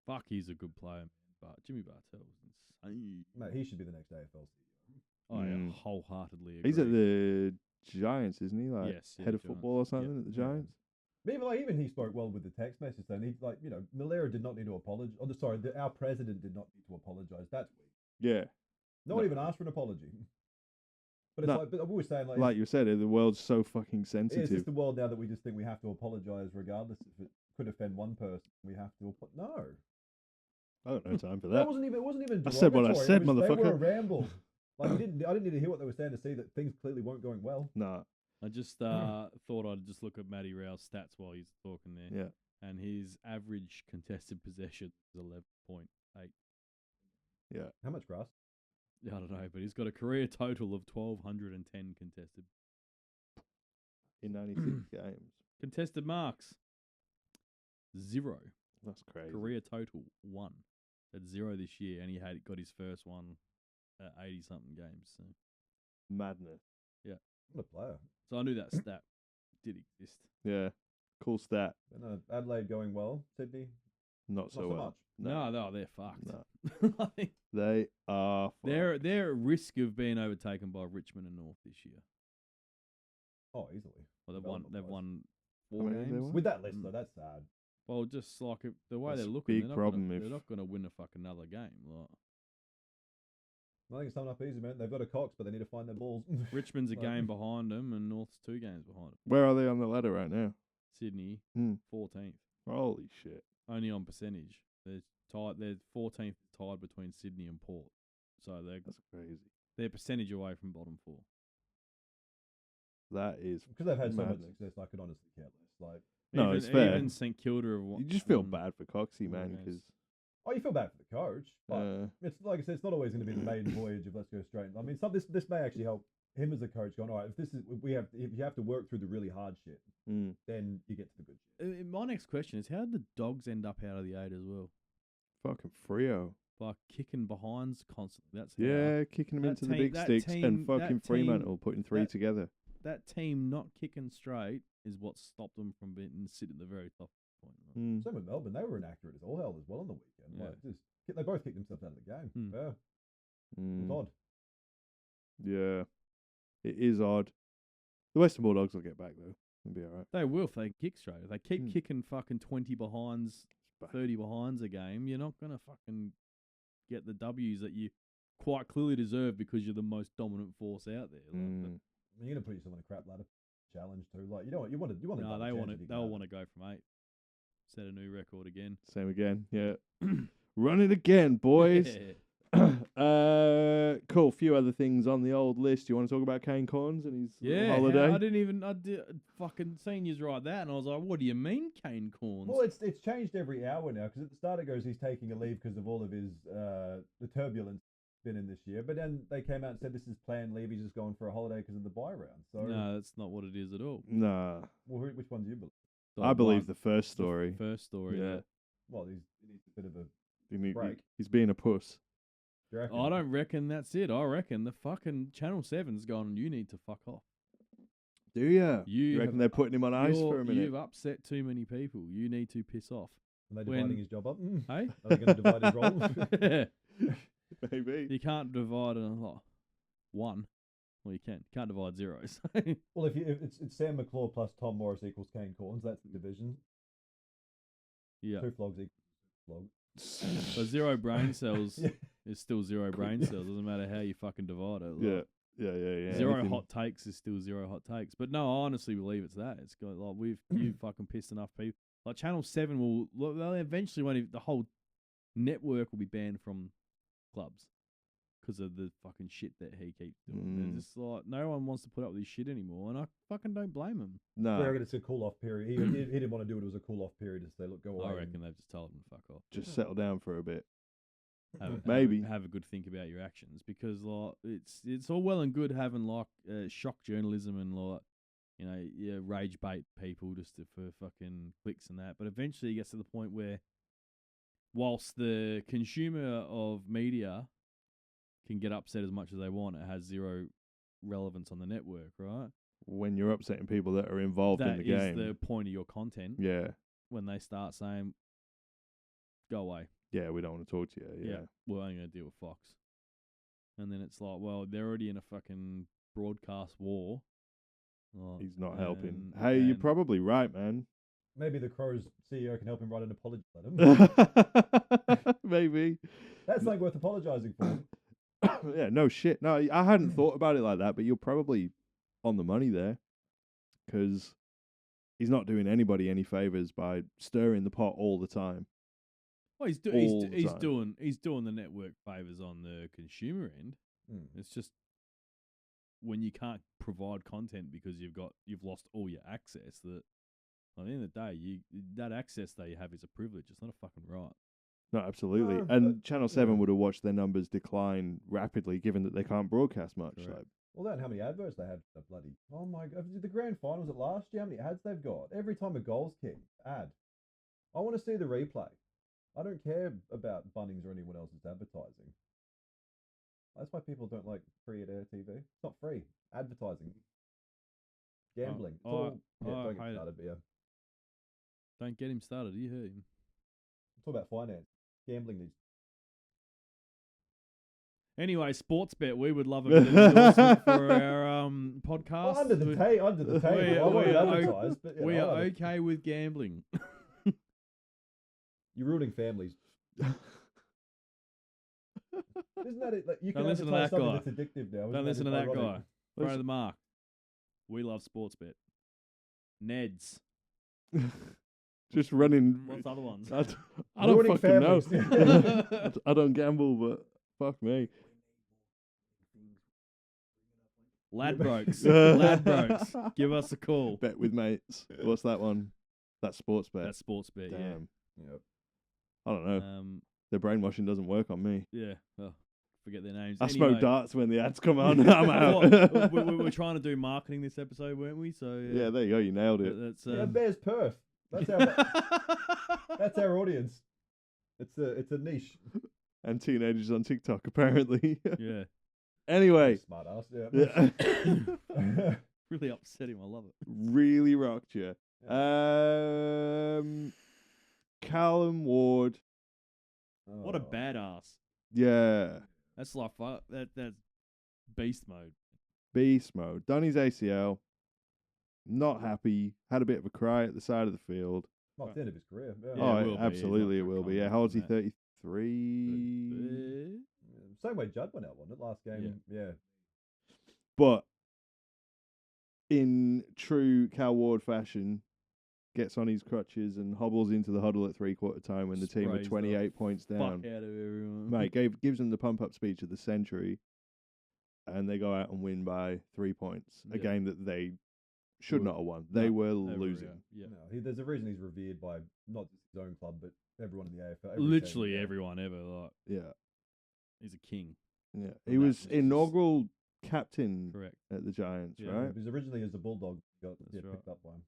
Fuck, he's a good player, man. But Jimmy Bartel was insane. Mate, he should be the next AFL CEO. I wholeheartedly agree. He's at the Giants, isn't he? Like yes, head of football or something at the Giants. Even he spoke well with the text message. Then he Malera did not need to apologize. Oh, sorry, our president did not need to apologize. That's weak. Yeah. No one even asked for an apology. But it's but I'm always saying like you said, the world's so fucking sensitive. It's just the world now that we just think we have to apologize regardless if it could offend one person. We have to no. I don't know time for that. That wasn't even. It wasn't even. I said what I said, motherfucker. They were a ramble. Like I didn't need to hear what they were saying to see that things clearly weren't going well. Nah. I just thought I'd just look at Matty Rowell's stats while he's talking there. Yeah. And his average contested possession is 11.8. Yeah. How much grass? I don't know, but he's got a career total of 1,210 contested. In 96 games. Contested marks, 0. That's crazy. Career total, 1. At 0 this year, and he got his first one at 80-something games. So. Madness. Yeah. What a player. So I knew that stat did exist. Yeah. Cool stat. And, Adelaide going well. Sydney? Not so well. Much. No, they're fucked. No. They are fucked. They're at risk of being overtaken by Richmond and North this year. Oh, easily. Well, they've won 4 games. With that list, though, that's sad. Well, just like the way that's they're looking, they're not going to win a fucking another game. Like. I think it's not up easy, man. They've got a Cox, but they need to find their balls. Richmond's a game behind them, and North's 2 games behind them. Where are they on the ladder right now? Sydney, 14th. Holy shit! Only on percentage. They're tied. They're 14th, tied between Sydney and Port. So that's crazy. They're percentage away from bottom 4. That is because they've had madness. so much success. I could honestly care less. Like no, it's fair. Even St Kilda you just feel bad for Coxie, man, because. Oh, you feel bad for the coach, but it's like I said, it's not always going to be the maiden voyage of let's go straight. I mean, this may actually help him as a coach. Going, all right, if you have to work through the really hard shit, then you get to the good shit. My next question is, how did the Dogs end up out of the 8 as well? Fucking Freo. Like kicking behinds constantly. That's kicking them into the big sticks and fucking Fremantle putting 3 together. That team not kicking straight is what stopped them from sitting at the very top point. Same with Melbourne. They were inaccurate as all hell as well on the weekend. Yeah. Like, they both kicked themselves out of the game. Yeah. It's odd. Yeah. It is odd. The Western Bulldogs will get back, though. They'll be all right. They will if they kick straight. If they keep kicking fucking 20 behinds, 30 behinds a game, you're not going to fucking get the W's that you quite clearly deserve because you're the most dominant force out there. You're going to put yourself in a crap ladder challenge too. Like you want to. No, they'll want to go from 8. Set a new record again. Same again. Yeah. Run it again, boys. Yeah. Cool. Few other things on the old list. You want to talk about kanecornes and his holiday? I did fucking seen you write that, and I was like, what do you mean kanecornes? Well, it's changed every hour now because at the start it goes he's taking a leave because of all of his the turbulence been in this year, but then they came out and said this is planned leave. He's just going for a holiday because of the bye round. So no, that's not what it is at all. Nah. Well, which one do you believe? I believe the first story. The first story. Yeah. Well, he needs a bit of a break. He's being a puss. I don't reckon that's it. I reckon the fucking Channel 7's gone, you need to fuck off. Do ya? You reckon they're putting him on ice for a minute? You've upset too many people. You need to piss off. Are they dividing his job up? Hey? Are they going to divide his role? Maybe. You can't divide one. Well, you can. You can't divide zeros. Well, if it's Sam McClure plus Tom Morris equals kanecornes, that's the division. Yeah. 2 flogs equals flog. But 0 brain cells is still 0 brain cells. Doesn't matter how you fucking divide it. Like, yeah. 0 hot takes is still 0 hot takes. But no, I honestly believe it's that. It's got like you fucking pissed enough people. Like Channel 7 will eventually the whole network will be banned from clubs because of the fucking shit that he keeps doing. It's just like no one wants to put up with this shit anymore, and I fucking don't blame him. No, I reckon it's a cool off period. He didn't want to do it. It was a cool off period to say, look, go away. I reckon they've just told him to fuck off. Just settle down for a bit. Maybe have a good think about your actions, because like it's all well and good having like shock journalism and like rage bait people just for fucking clicks and that, but eventually it gets to the point where whilst the consumer of media can get upset as much as they want, it has zero relevance on the network, right? When you're upsetting people that are involved in the game. That is the point of your content. Yeah. When they start saying, go away. Yeah, we don't want to talk to you. Yeah. We're only going to deal with Fox. And then it's like, well, they're already in a fucking broadcast war. He's not helping. Hey, you're probably right, man. Maybe the Crows CEO can help him write an apology letter. Maybe. That's like worth apologising for. Yeah, no shit. No, I hadn't thought about it like that, but you're probably on the money there, because he's not doing anybody any favours by stirring the pot all the time. Well, he's doing the network favours on the consumer end. It's just when you can't provide content because you've lost all your access, that at the end of the day, that access that you have is a privilege. It's not a fucking right. No, absolutely. And Channel 7 would have watched their numbers decline rapidly, given that they can't broadcast much. Like. Well, then how many adverts they have? Bloody, oh my God! The grand final was it last year? How many ads they've got? Every time a goal's kicked, ad. I want to see the replay. I don't care about Bunnings or anyone else's advertising. That's why people don't like free at air TV. It's not free. Advertising. Gambling. Don't get started, but Don't get him started. You heard him. Talk about finance. Gambling needs. Anyway, Sportsbet, we would love a bit of endorsement for our podcast. Well, under the table. I won't advertise, but we are okay with gambling. You're ruining families. Isn't that it? Like, you can listen to that something guy. that's addictive now. Don't listen to that guy. Throw the mark. We love Sportsbet. Neds. Just running. What's the other ones? I don't fucking know. I don't gamble, but fuck me. Ladbrokes. Ladbrokes. Give us a call. Bet with mates. What's that one? That's Sportsbet. That's Sportsbet, Damn. Yeah. Yep. I don't know. Their brainwashing doesn't work on me. Yeah. Oh, forget their names. I smoke darts when the ads come on. I'm out. we were trying to do marketing this episode, weren't we? So yeah, there you go. You nailed it. That's Bears Perth. That's our audience. It's a niche. And teenagers on TikTok, apparently. Yeah. Anyway. Smart ass. Yeah. Really upsetting. I love it. Really rocked you. Callum Ward. What a badass. Yeah. That's like that's beast mode. Beast mode. Done his ACL. Not happy. Had a bit of a cry at the side of the field. Not the end of his career. Yeah. Oh, absolutely it will be. Yeah, how old's he? 33? Same way Judd went out, wasn't it? Last game. Yeah. But in true Cal Ward fashion, gets on his crutches and hobbles into the huddle at 3/4 time when the team are 28 points down. Fuck out of everyone. Mate, gives them the pump-up speech of the century, and they go out and win by 3 points. A game that they should not have won. They were losing. No, there's a reason he's revered by not just his own club, but everyone in the AFL. Literally everyone ever. Like, yeah. He's a king. Yeah. He was inaugural captain Correct. at the Giants, right? He was originally as a Bulldog, picked up by him.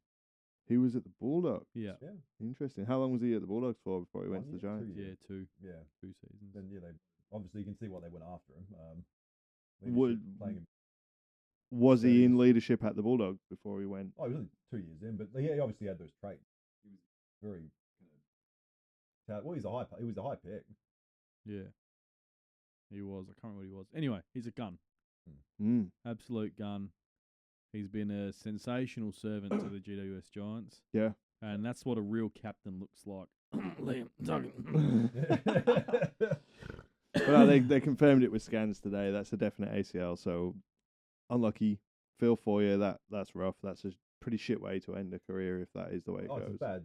He was at the Bulldogs. Yeah. Interesting. How long was he at the Bulldogs for before he went to the Giants? 2 years. Two. Yeah. 2 seasons. Then obviously you can see why they went after him. Was he in leadership at the Bulldogs before he went? Oh, he was only 2 years in, but he obviously had those traits. He was very out. Well, he was a high pick. Yeah. He was. I can't remember what he was. Anyway, he's a gun. Absolute gun. He's been a sensational servant to the GWS Giants. Yeah. And that's what a real captain looks like. Liam Duggan. Well, they confirmed it with scans today. That's a definite ACL. So unlucky. Feel for you. That's rough. That's a pretty shit way to end a career if that is the way it goes. It's a bad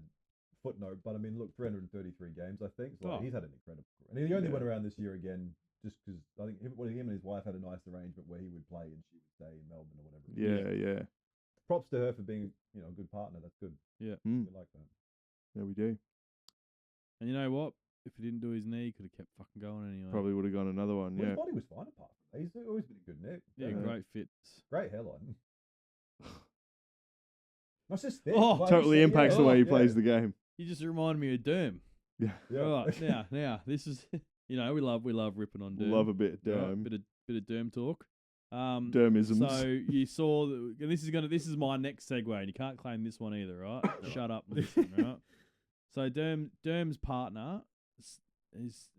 footnote, but I mean, look, 333 games, I think. So he's had an incredible career. And he only went around this year again just because I think him and his wife had a nice arrangement where he would play and she would stay in Melbourne or whatever. Yeah. Props to her for being, a good partner. That's good. Yeah. We like that. Yeah, we do. And you know what? If he didn't do his knee, he could have kept fucking going anyway. Probably would have gone another one, His body was fine apart from that. He's always been a good nick. Yeah, great fit. Great hairline. That's just thick. Totally impacts the way he plays the game. You just remind me of Derm. Yeah. Right, now, this is, we love ripping on Derm. Love a bit of Derm. Right, bit of Derm talk. Dermisms. So you saw, and this is my next segue, and you can't claim this one either, right? Shut up and listen, right? So Derm's partner,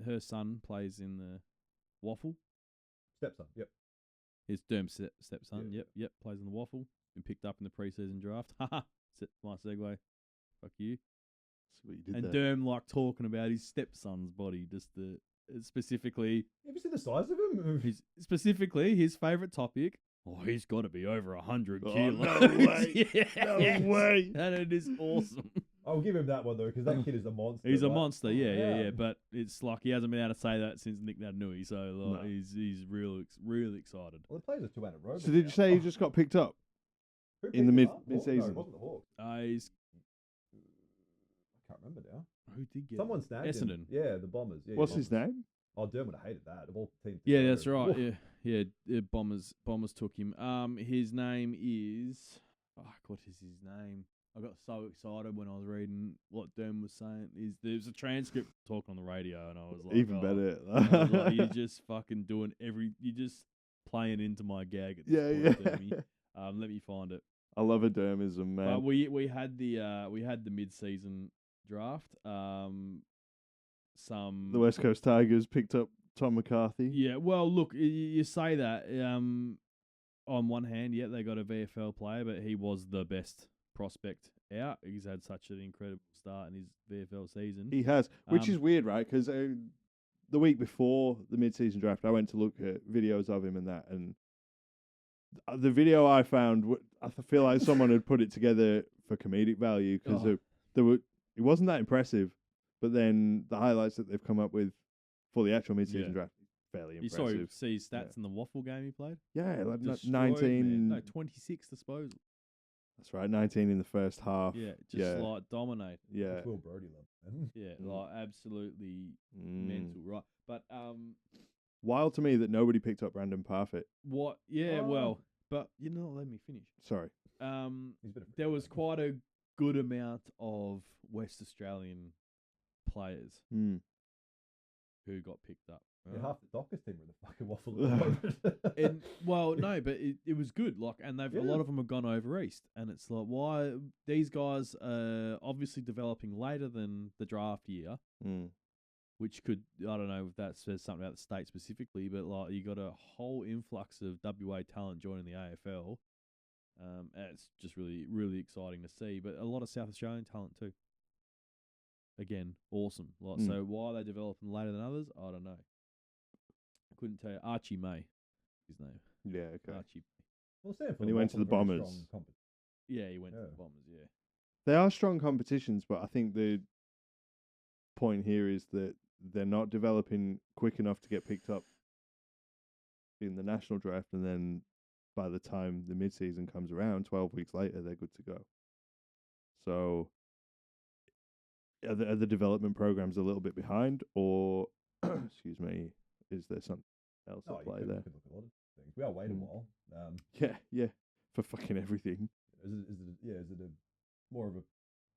her son plays in the Waffle. Stepson, yep. His Derm's stepson, yep, plays in the Waffle. Been picked up in the preseason draft. Haha, my segue. Fuck you. Sweet, you did and that. Derm talking about his stepson's body, just specifically. Have you seen the size of him? Specifically, his favourite topic. Oh, he's got to be over 100 kilos. No way. No way. And it is awesome. I'll give him that one, though, because that kid is a monster. He's a monster, yeah. But it's like he hasn't been able to say that since Nick Naitanui, so he's really excited. Well, the players are 2 anaerobic. So did you say he just got picked up in the mid-season? No, it wasn't the Hawks. I can't remember now. Who did get Someone snagged Essendon. him. Yeah, the Bombers. Yeah, What's his name? Oh, Derm would have hated that. Of all teams. Yeah, that's right. Yeah, Bombers took him. His name is... what is his name? I got so excited when I was reading what Derm was saying. There was a transcript talking on the radio, and I was like... Even better. I was like, you're just fucking doing you're just playing into my gag at this point, Dermy. Let me find it. I love a Dermism, man. But we had the mid-season draft. The West Coast Tigers picked up Tom McCarthy. Yeah, well, look, you say that. On one hand, they got a VFL player, but he was the best prospect out. He's had such an incredible start in his VFL season. He has, which is weird, right? Because the week before the mid-season draft, I went to look at videos of him and that, and the video I found, I feel like someone had put it together for comedic value because it wasn't that impressive. But then the highlights that they've come up with for the actual mid-season draft, fairly impressive. You see his stats in the Waffle game he played? Yeah, like Destroyed, 19. Man. No, 26 disposals. That's right, 19 in the first half. Yeah, just dominate. Yeah. That's Will Brodie loved. Yeah, absolutely mental, right? But wild to me that nobody picked up Brandon Parfitt. What? Yeah, well, but let me finish. Sorry. There was quite a good amount of West Australian players who got picked up. Right? Yeah, half the Dockers team were the fucking Waffle. And no, but it was good. And a lot of them have gone over east, and it's like, why these guys are obviously developing later than the draft year, which could, I don't know if that says something about the state specifically, but you got a whole influx of WA talent joining the AFL. And it's just really, really exciting to see. But a lot of South Australian talent too. Again, awesome. So why are they developing later than others? I don't know. I couldn't tell you. Archie May, his name. Yeah, okay. Archie. Well, when he went to the Bombers. Yeah, he went to the Bombers. Yeah. They are strong competitions, but I think the point here is that they're not developing quick enough to get picked up in the national draft, and then by the time the mid-season comes around, 12 weeks later, they're good to go. So are the development programs a little bit behind, or excuse me, is there something else at play there? Look at a lot of things. We are waiting a while. Yeah, for fucking everything. Is it a more of a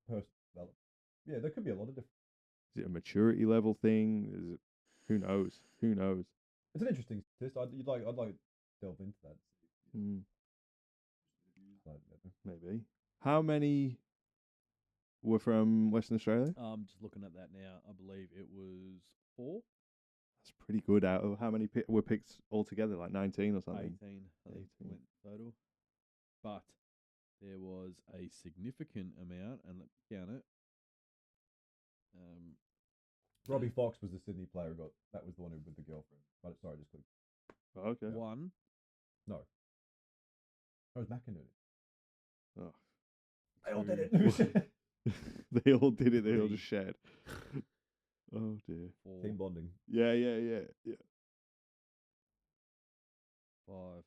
personal development? Yeah, there could be a lot of different. Is it a maturity level thing? Is it? Who knows? It's an interesting statistic. I'd like to delve into that. Maybe. How many were from Western Australia? I'm just looking at that now. I believe it was 4. That's pretty good. Out of how many were picked altogether? Like 19 or something? 18, I think went total. But there was a significant amount, and let's count it. Robbie Fox was the Sydney player who got. That was the one who with the girlfriend. But sorry, just click. Oh, okay. 1. No. That was McInerney. Oh. They all did it. They all did it. They all just shared. Oh dear. 4. Team bonding. Yeah. 5.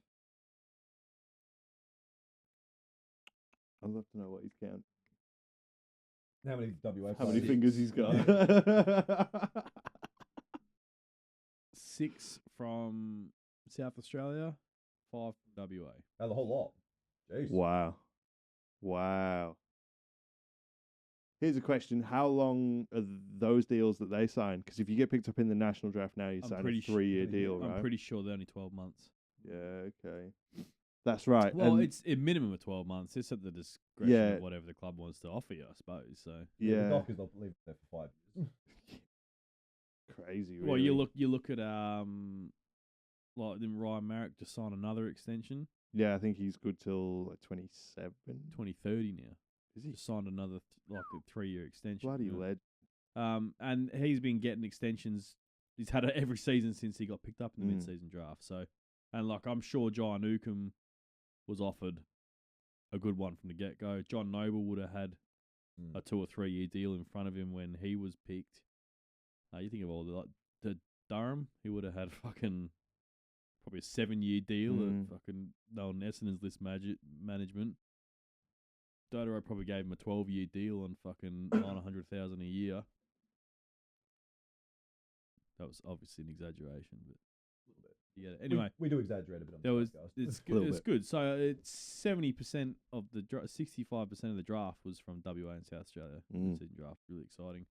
I'd love to know what he's counting. How many WA? How many fingers he's got? 6 from South Australia, 5 from WA. Oh, the whole lot. Jeez. Wow. Here's a question. How long are those deals that they sign? Because if you get picked up in the national draft now, you sign a 3-year deal, right? I'm pretty sure they're only 12 months. Yeah, okay. That's right. Well, it's a minimum of 12 months. It's at the discretion of whatever the club wants to offer you, I suppose. So the Dockers, I'll leave there for 5 years. Crazy, really. Well, you look at like then Ryan Marrick just signed another extension. Yeah, I think he's good till like 2030 now. Is he? Just signed another like a 3-year extension. Bloody led. And he's been getting extensions. He's had it every season since he got picked up in the mid-season draft. So, and like I'm sure John Newcombe was offered a good one from the get-go. John Noble would have had a 2 or 3 year deal in front of him when he was picked. You think of all the Durham, he would have had fucking probably a 7-year deal at fucking Noel Essendon's list management. Dodaro probably gave him a 12-year deal on fucking $900,000 a year. That was obviously an exaggeration, but yeah. Anyway, we do exaggerate a bit on the podcast. It's good. So it's 70% of the 65% of the draft was from WA and South Australia. Season draft, really exciting.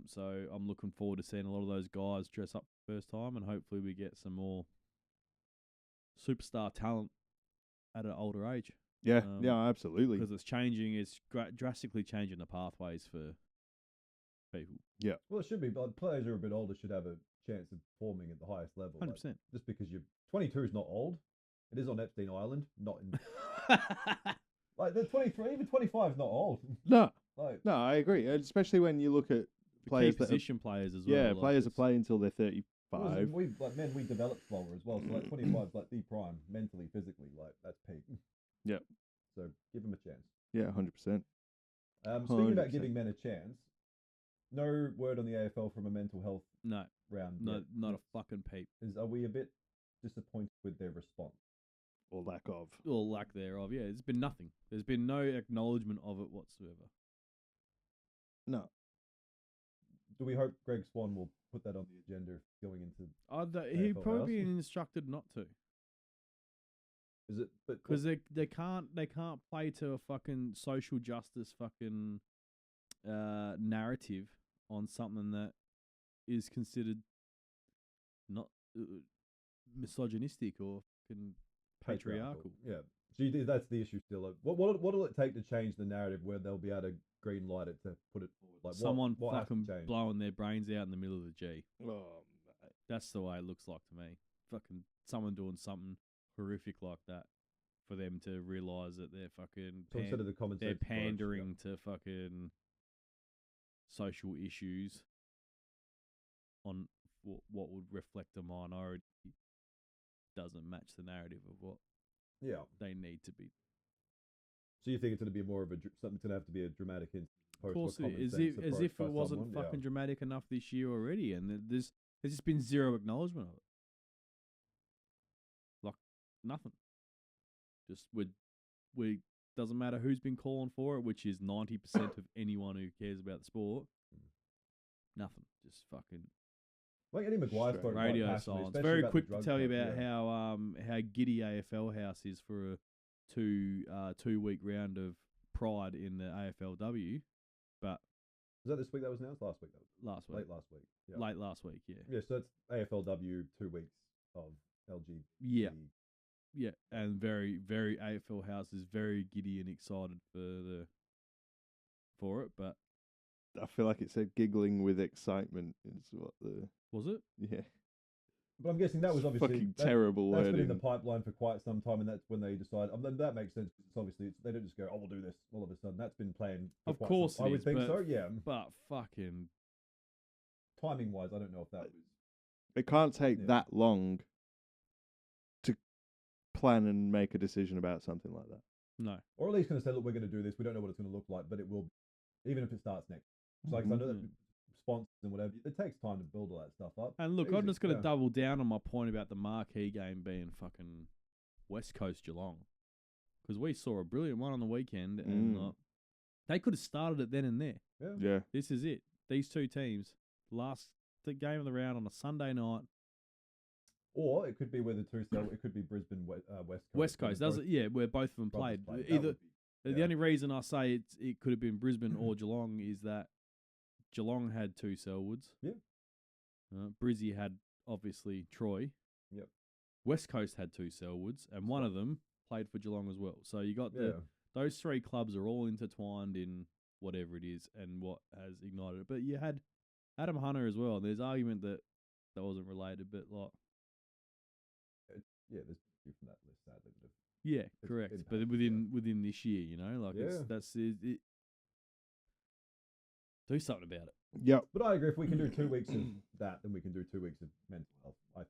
So I'm looking forward to seeing a lot of those guys dress up for the first time, and hopefully we get some more superstar talent at an older age. Yeah, absolutely. Because it's changing. It's drastically changing the pathways for people. Yeah. Well, it should be, but players who are a bit older should have a chance of performing at the highest level. 100%. Like, just because you're 22 is not old. It is on Epstein Island, not in. Like the 23, even 25 is not old. No, I agree. Especially when you look at players key position players as well. Yeah, players that play until they're 35. We develop slower as well. So like 25 is like the prime, mentally, physically, like that's peak. Yeah. So give them a chance. Yeah, 100%. Speaking about giving men a chance, no word on the AFL from a mental health round. No, not a fucking peep. Are we a bit disappointed with their response? Or lack of. Or lack thereof, yeah. There's been nothing. There's been no acknowledgement of it whatsoever. No. Do we hope Greg Swan will put that on the agenda going into he'd probably be instructed not to. Is it? Because they can't play to a fucking social justice fucking narrative on something that is considered not misogynistic or fucking patriarchal. Yeah. So that's the issue still. What'll it take to change the narrative where they'll be able to green light it to put it forward? Like someone what fucking blowing their brains out in the middle of the G. Oh, that's the way it looks like to me. Fucking someone doing something horrific like that for them to realise that they're fucking instead of the common they're pandering to fucking social issues on what would reflect a minority doesn't match the narrative of what they need to be. So you think it's going to be more of something's going to have to be a dramatic instance? Of course it is. As if it wasn't fucking dramatic enough this year already, and there's just been zero acknowledgement of it. Like nothing. Just we doesn't matter who's been calling for it, which is 90% of anyone who cares about the sport. Nothing. Just fucking. Like Eddie McGuire spoke radio silence. Very quick to tell you about how giddy AFL House is for a 2-week round of Pride in the AFLW, but was that this week? That was announced last week. Last week, late last week. Yeah. Late last week, yeah. Yeah, so that's AFLW 2 weeks of LGBT. Yeah, and very, very AFL House is very giddy and excited for for it, but I feel like it said giggling with excitement is what the... Was it? Yeah. But I'm guessing that was obviously fucking terrible That's wording. been in the pipeline for quite some time, and that's when they decide. That makes sense. It's obviously they don't just go, "Oh, we'll do this." All of a sudden, that's been planned. Of course, I would think so. Yeah, but fucking timing wise, I don't know if that was. It can't take that long to plan and make a decision about something like that. No, or at least going to say, "Look, we're going to do this. We don't know what it's going to look like, but it will, even if it starts next." It's like I know that sponsors and whatever, it takes time to build all that stuff up. And look, I'm just going to double down on my point about the marquee game being fucking West Coast Geelong, because we saw a brilliant one on the weekend, and they could have started it then and there. Yeah. This is it. These two teams, last game of the round on a Sunday night. Or it could be where the two sell. It could be Brisbane West Coast. West Coast, does it? Yeah, where both of them played. Either the only reason I say it could have been Brisbane or Geelong is that Geelong had two Selwoods. Yeah. Brizzy had obviously Troy. Yep. West Coast had two Selwoods, and one of them played for Geelong as well. So you got those three clubs are all intertwined in whatever it is and what has ignited it. But you had Adam Hunter as well. There's argument that wasn't related, but like. Yeah, there's two from that list, sadly. Yeah, correct. But within this year, you know, like that's it. Do something about it. Yep. But I agree. If we can do 2 weeks of that, then we can do 2 weeks of mental health. I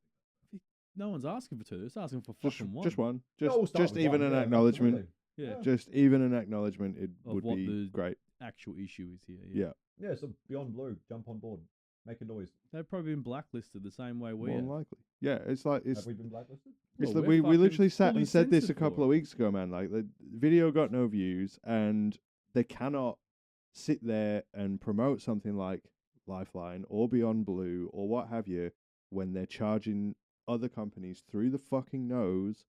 think. No one's asking for two. It's asking for fucking one. Just one. Just even an acknowledgement. Absolutely. Yeah. Just even an acknowledgement. It would what be the great. Actual issue is here. Yeah. Yeah. So Beyond Blue, jump on board, make a noise. They've probably been blacklisted the same way we More are. than likely. Yeah, it's like Have we been blacklisted? It's Well, like we're we literally sat fully and said this a censored couple for of weeks ago, man. Like the video got no views, and they cannot sit there and promote something like Lifeline or Beyond Blue or what have you when they're charging other companies through the fucking nose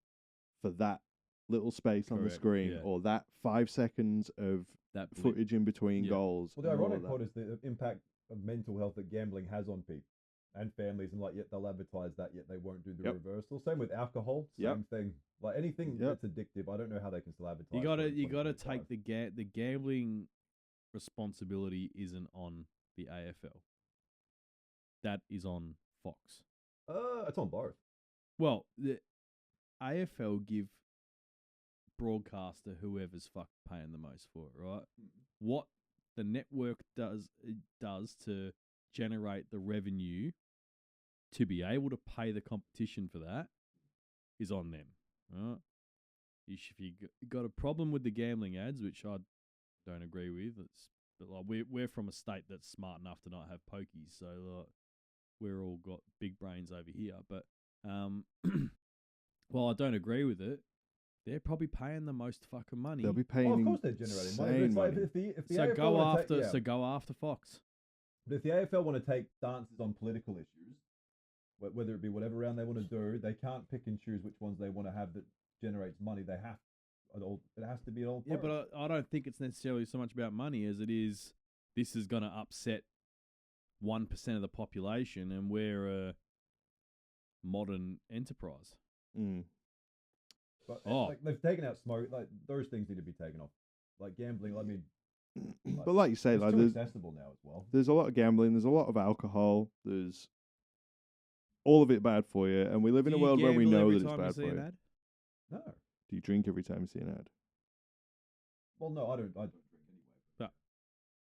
for that little space on the screen or that 5 seconds of that footage in between goals. Well, the ironic part is the impact of mental health that gambling has on people and families, and yet they'll advertise that, yet they won't do the reversal. Same with alcohol, same thing. Like anything that's addictive, I don't know how they can still advertise. You gotta take the gambling responsibility isn't on the AFL. That is on Fox. It's on both. Well, the AFL give broadcaster whoever's paying the most for it, right? What the network does to generate the revenue to be able to pay the competition for that is on them, right? If you got a problem with the gambling ads, which I don't agree with, but like we're from a state that's smart enough to not have pokies, so like, we're all got big brains over here. But while I don't agree with it, they're probably paying the most fucking money. They'll be paying. Of course, they're generating money. It's like if the AFL go after Fox. But if the AFL want to take stances on political issues, whether it be whatever round they want to do, they can't pick and choose which ones they want to have that generates money. They have it has to be all. Yeah, but I don't think it's necessarily so much about money as it is. This is going to upset 1% of the population, and we're a modern enterprise. But like they've taken out smoke. Like those things need to be taken off. Like gambling. I mean, but like you say, it's like too accessible now as well. There's a lot of gambling. There's a lot of alcohol. There's all of it bad for you, and we live in a world where we know that it's bad for you. No. Do you drink every time you see an ad? Well, no, I don't drink anyway. But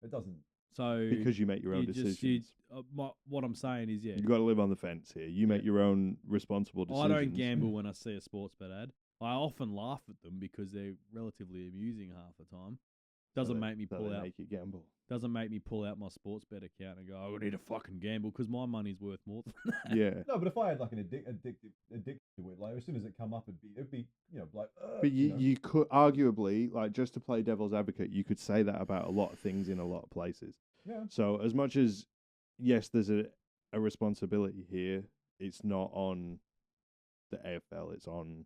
it doesn't. So because you make your own decisions. What I'm saying is, you got to live on the fence here. You make your own responsible decisions. I don't gamble when I see a sports bet ad. I often laugh at them because they're relatively amusing half the time. Doesn't make me pull out. Make you gamble. Doesn't make me pull out my sports bet account and go, I need to fucking gamble because my money's worth more than that. Yeah. No, but if I had like an addiction to it, like as soon as it come up, it'd be like. But you could arguably, like, just to play devil's advocate, you could say that about a lot of things in a lot of places. Yeah. So as much as yes, there's a responsibility here, it's not on the AFL. It's on.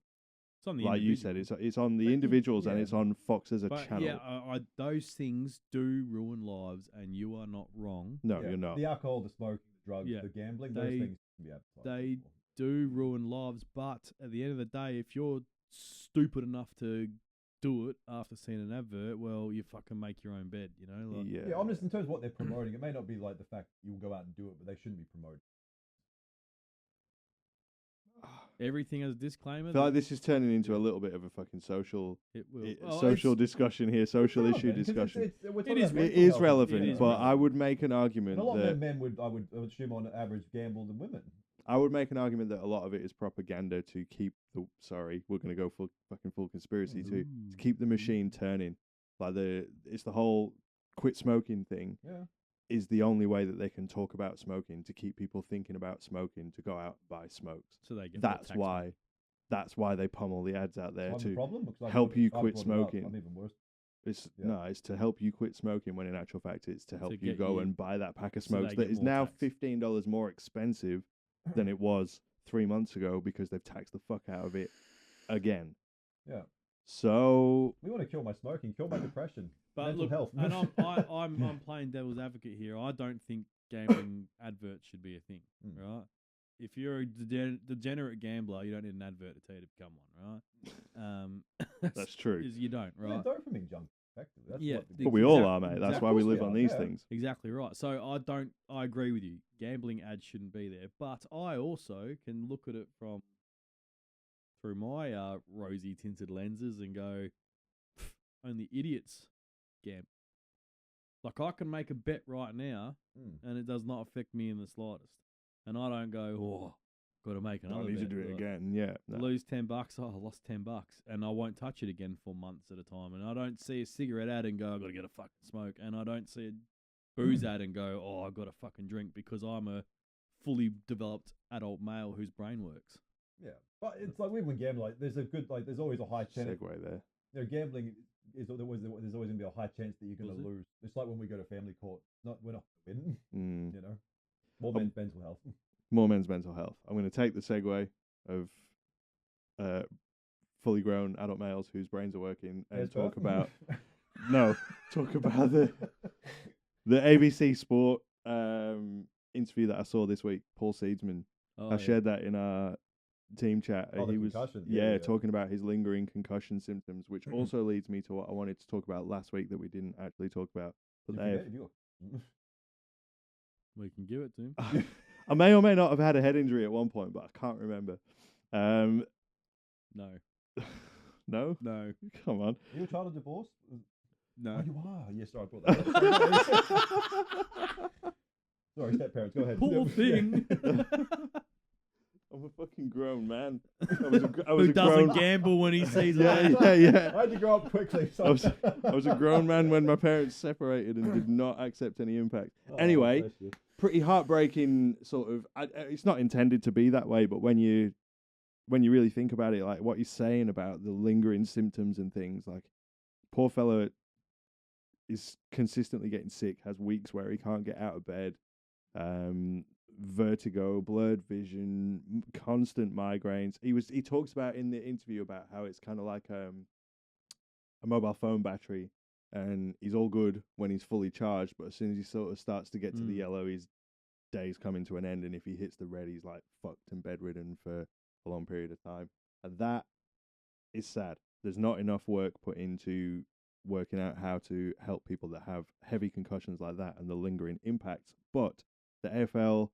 It's on the like you said, it's on the individuals and it's on Fox as a channel. Yeah, those things do ruin lives, and you are not wrong. No, you're not. The alcohol, the smoking, the drugs, the gambling, those things can be advertised. They do ruin lives, but at the end of the day, if you're stupid enough to do it after seeing an advert, well, you fucking make your own bed, you know? Like, yeah, I'm just in terms of what they're promoting. It may not be like the fact you'll go out and do it, but they shouldn't be promoting. Everything has a disclaimer. I feel like this is turning into a little bit of a fucking social discussion here, social issue discussion. It is relevant, but I would make an argument a lot more men would, I would assume, on average, gamble than women. I would make an argument that a lot of it is propaganda to keep the. Sorry, we're going to go full conspiracy to keep the machine turning. Like it's the whole quit smoking thing. Yeah. Is the only way that they can talk about smoking to keep people thinking about smoking to go out and buy smokes. So they get that's why they pummel the ads out there to help you quit smoking. I'm even worse. It's to help you quit smoking when in actual fact it's to help you go and buy that pack of smokes that is now $15 more expensive than it was 3 months ago because they've taxed the fuck out of it again. Yeah. So we want to kill my smoking, kill my depression, but mental look, health. And I'm playing devil's advocate here. I don't think gambling adverts should be a thing, right? If you're a degenerate gambler, you don't need an advert to tell you to become one, right? That's true. You don't, right? Dopamine junk, effectively. But we all are, mate. That's why we live on these things. Exactly right. So I agree with you. Gambling ads shouldn't be there. But I also can look at it through my rosy tinted lenses and go, only idiots gamble. Like I can make a bet right now and it does not affect me in the slightest. And I don't go, got to make another bet. I need to do it again, yeah. No. Lose $10, I lost $10. And I won't touch it again for months at a time. And I don't see a cigarette ad and go, I've got to get a fucking smoke. And I don't see a booze ad and go, I've got to fucking drink because I'm a fully developed adult male whose brain works. Yeah, but it's like when gambling, like there's always a high chance. Segue there. You know, gambling there's always going to be a high chance that you're going to lose. It's like when we go to family court. We're not winning. You know, more men's mental health. More men's mental health. I'm going to take the segue of fully grown adult males whose brains are working and talk about the ABC Sport interview that I saw this week. Paul Seedsman. I shared that in our team chat. He was talking about his lingering concussion symptoms, which also leads me to what I wanted to talk about last week that we didn't actually talk about. But we can give it to him. I may or may not have had a head injury at one point, but I can't remember. No. No? No. Come on. Are you a child of divorce? No. Oh, you are. Yes, sorry, I thought that. Sorry, step parents. Go ahead. Poor thing. I'm a fucking grown man. Who doesn't gamble when he sees it? Yeah. I had to grow up quickly. So. I was a grown man when my parents separated and did not accept any impact. Anyway, pretty heartbreaking sort of. It's not intended to be that way, but when you really think about it, like what he's saying about the lingering symptoms and things, like poor fellow is consistently getting sick, has weeks where he can't get out of bed. Vertigo, blurred vision, constant migraines. He talks about in the interview about how it's kind of like a mobile phone battery, and he's all good when he's fully charged, but as soon as he sort of starts to get to the yellow, his day's coming to an end, and if he hits the red, he's like fucked and bedridden for a long period of time. And that is sad. There's not enough work put into working out how to help people that have heavy concussions like that and the lingering impacts. But the AFL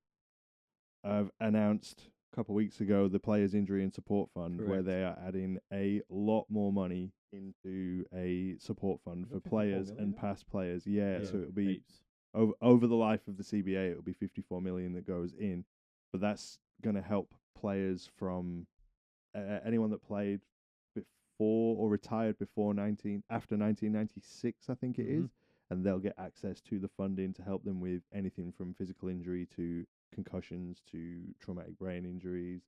have announced a couple of weeks ago the Players Injury and Support Fund, where they are adding a lot more money into a support fund for players and past players. Yeah, so it'll be over the life of the CBA, it'll be 54 million that goes in, but that's going to help players from anyone that played before or retired after 1996, I think it is, and they'll get access to the funding to help them with anything from physical injury to concussions to traumatic brain injuries,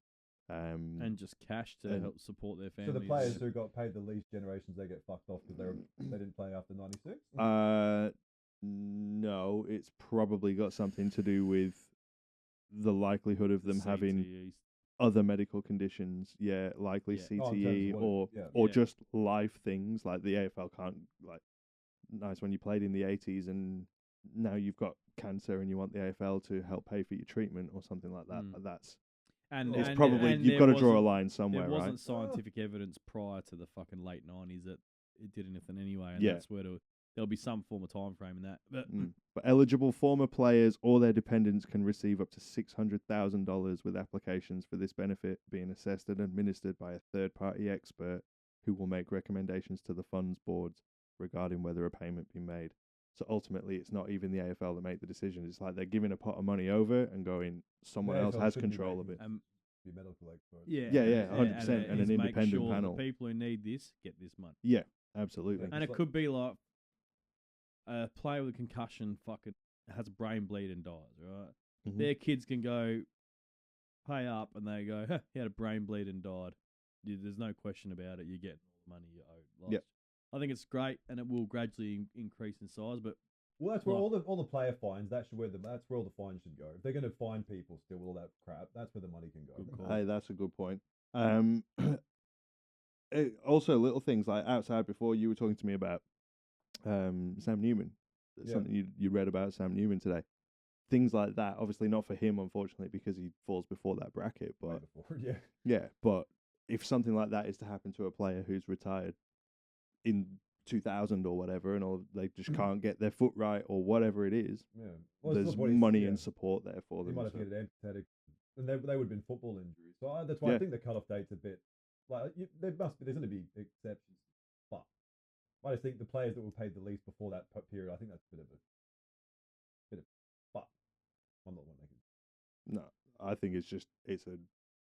and just cash to help support their families. So the players who got paid the least generations, they get fucked off because they didn't play after 96? No, it's probably got something to do with the likelihood of them having other medical conditions, likely CTE or just life things like the AFL can't, like, nice when you played in the 80s and now you've got cancer and you want the AFL to help pay for your treatment or something like that. But that's it's probably you've got to draw a line somewhere, right? There wasn't scientific evidence prior to the fucking late 90s that did anything anyway, and that's where there'll be some form of time frame in that. But eligible former players or their dependents can receive up to $600,000 with applications for this benefit being assessed and administered by a third-party expert who will make recommendations to the funds boards regarding whether a payment be made. So ultimately, it's not even the AFL that make the decision. It's like they're giving a pot of money over and going, someone else has control of it. Be medical expert. Yeah, 100%, and an independent panel. The people who need this get this money. Yeah, absolutely. And it could be like a player with a concussion fucking has a brain bleed and dies, right? Mm-hmm. Their kids can go pay up and they go, he had a brain bleed and died. There's no question about it. You get all the money you owe. Yep. I think it's great, and it will gradually increase in size. But that's where all the player fines. That's where all the fines should go. If they're going to fine people still with all that crap, that's where the money can go. Hey, that's a good point. Also, little things like outside. Before you were talking to me about Sam Newman, something you read about Sam Newman today. Things like that. Obviously, not for him, unfortunately, because he falls before that bracket. But but if something like that is to happen to a player who's retired in 2000 or whatever, and they just can't get their foot right or whatever it is, there's money and support there for them. They might have to get anesthetic, and they would have been football injuries. So that's why I think the cut-off date's a bit like there's going to be exceptions, but I just think the players that were paid the least before that period, I think that's a bit of but I'm not one making. No, I think it's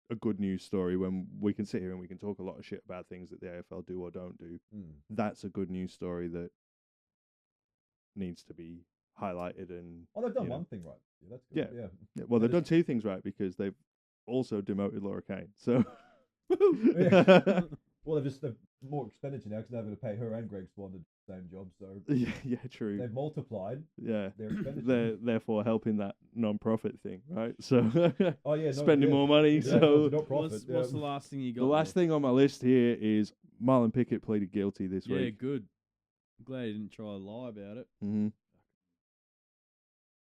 a good news story when we can sit here and we can talk a lot of shit about things that the AFL do or don't do. That's a good news story that needs to be highlighted. And they've done one thing right. Yeah, that's good. Yeah. Well, they've done two things right because they've also demoted Laura Kane. So, well, they've more expenditure now because they're going to pay her and Greg Swan to do the same job. So yeah, true. They've multiplied. Yeah, their expenditure. They're therefore helping that non-profit thing, right? So spending more money. So what's the last thing you got? The last thing on my list here is Marlon Pickett pleaded guilty this week. Yeah, good. I'm glad he didn't try to lie about it. Mm-hmm.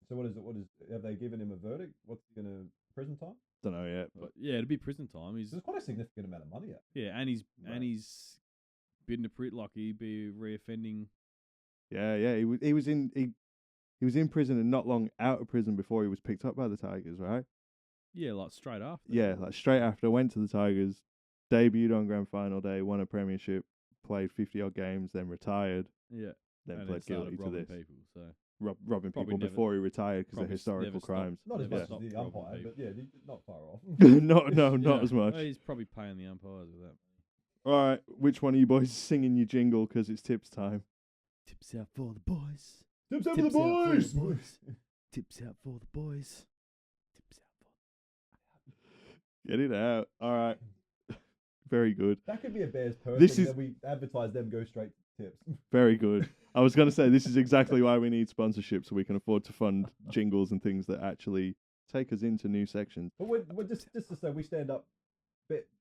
So what is it? Have they given him a verdict? What's he going to prison time? Don't know yet, but it'd be prison time. There's quite a significant amount of money out. Yeah, and he's been he'd be reoffending. Yeah. He was in prison and not long out of prison before he was picked up by the Tigers, right? Yeah, like straight after. Yeah, like straight after. Went to the Tigers, debuted on grand final day, won a premiership, played 50-odd games, then retired. Yeah. Then pled guilty to this. People, so. Robbing people before he retired because of historical crimes. Not as much as the umpire, but not far off. not as much. Well, he's probably paying the umpires with that. All right, which one of you boys is singing your jingle because it's tips time? Tips out for the boys. Tips out for the boys. Tips out for the boys. Tips out for. Get it out. All right. Very good. That could be a Bears person. That we advertise them, go straight to tips. Very good. I was going to say, this is exactly why we need sponsorship, so we can afford to fund jingles and things that actually take us into new sections. But we're just to say, we stand up.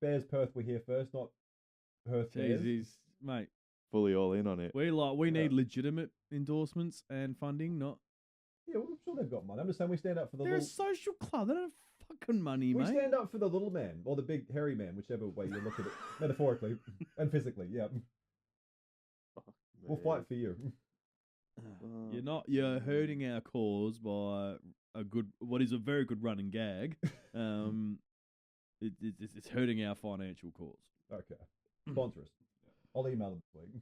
Bears Perth, we're here first, not Perth Bears. Mate. Fully all in on it. We need legitimate endorsements and funding, not... Yeah, well, I'm sure they've got money. I'm just saying we stand up for the They're a social club. They don't have fucking money, mate. We stand up for the little man, or the big hairy man, whichever way you look at it, metaphorically and physically, yeah. We'll fight for you. You're hurting our cause by what is a very good running gag. It's hurting our financial cause. Okay. Sponsor us. I'll email them this week.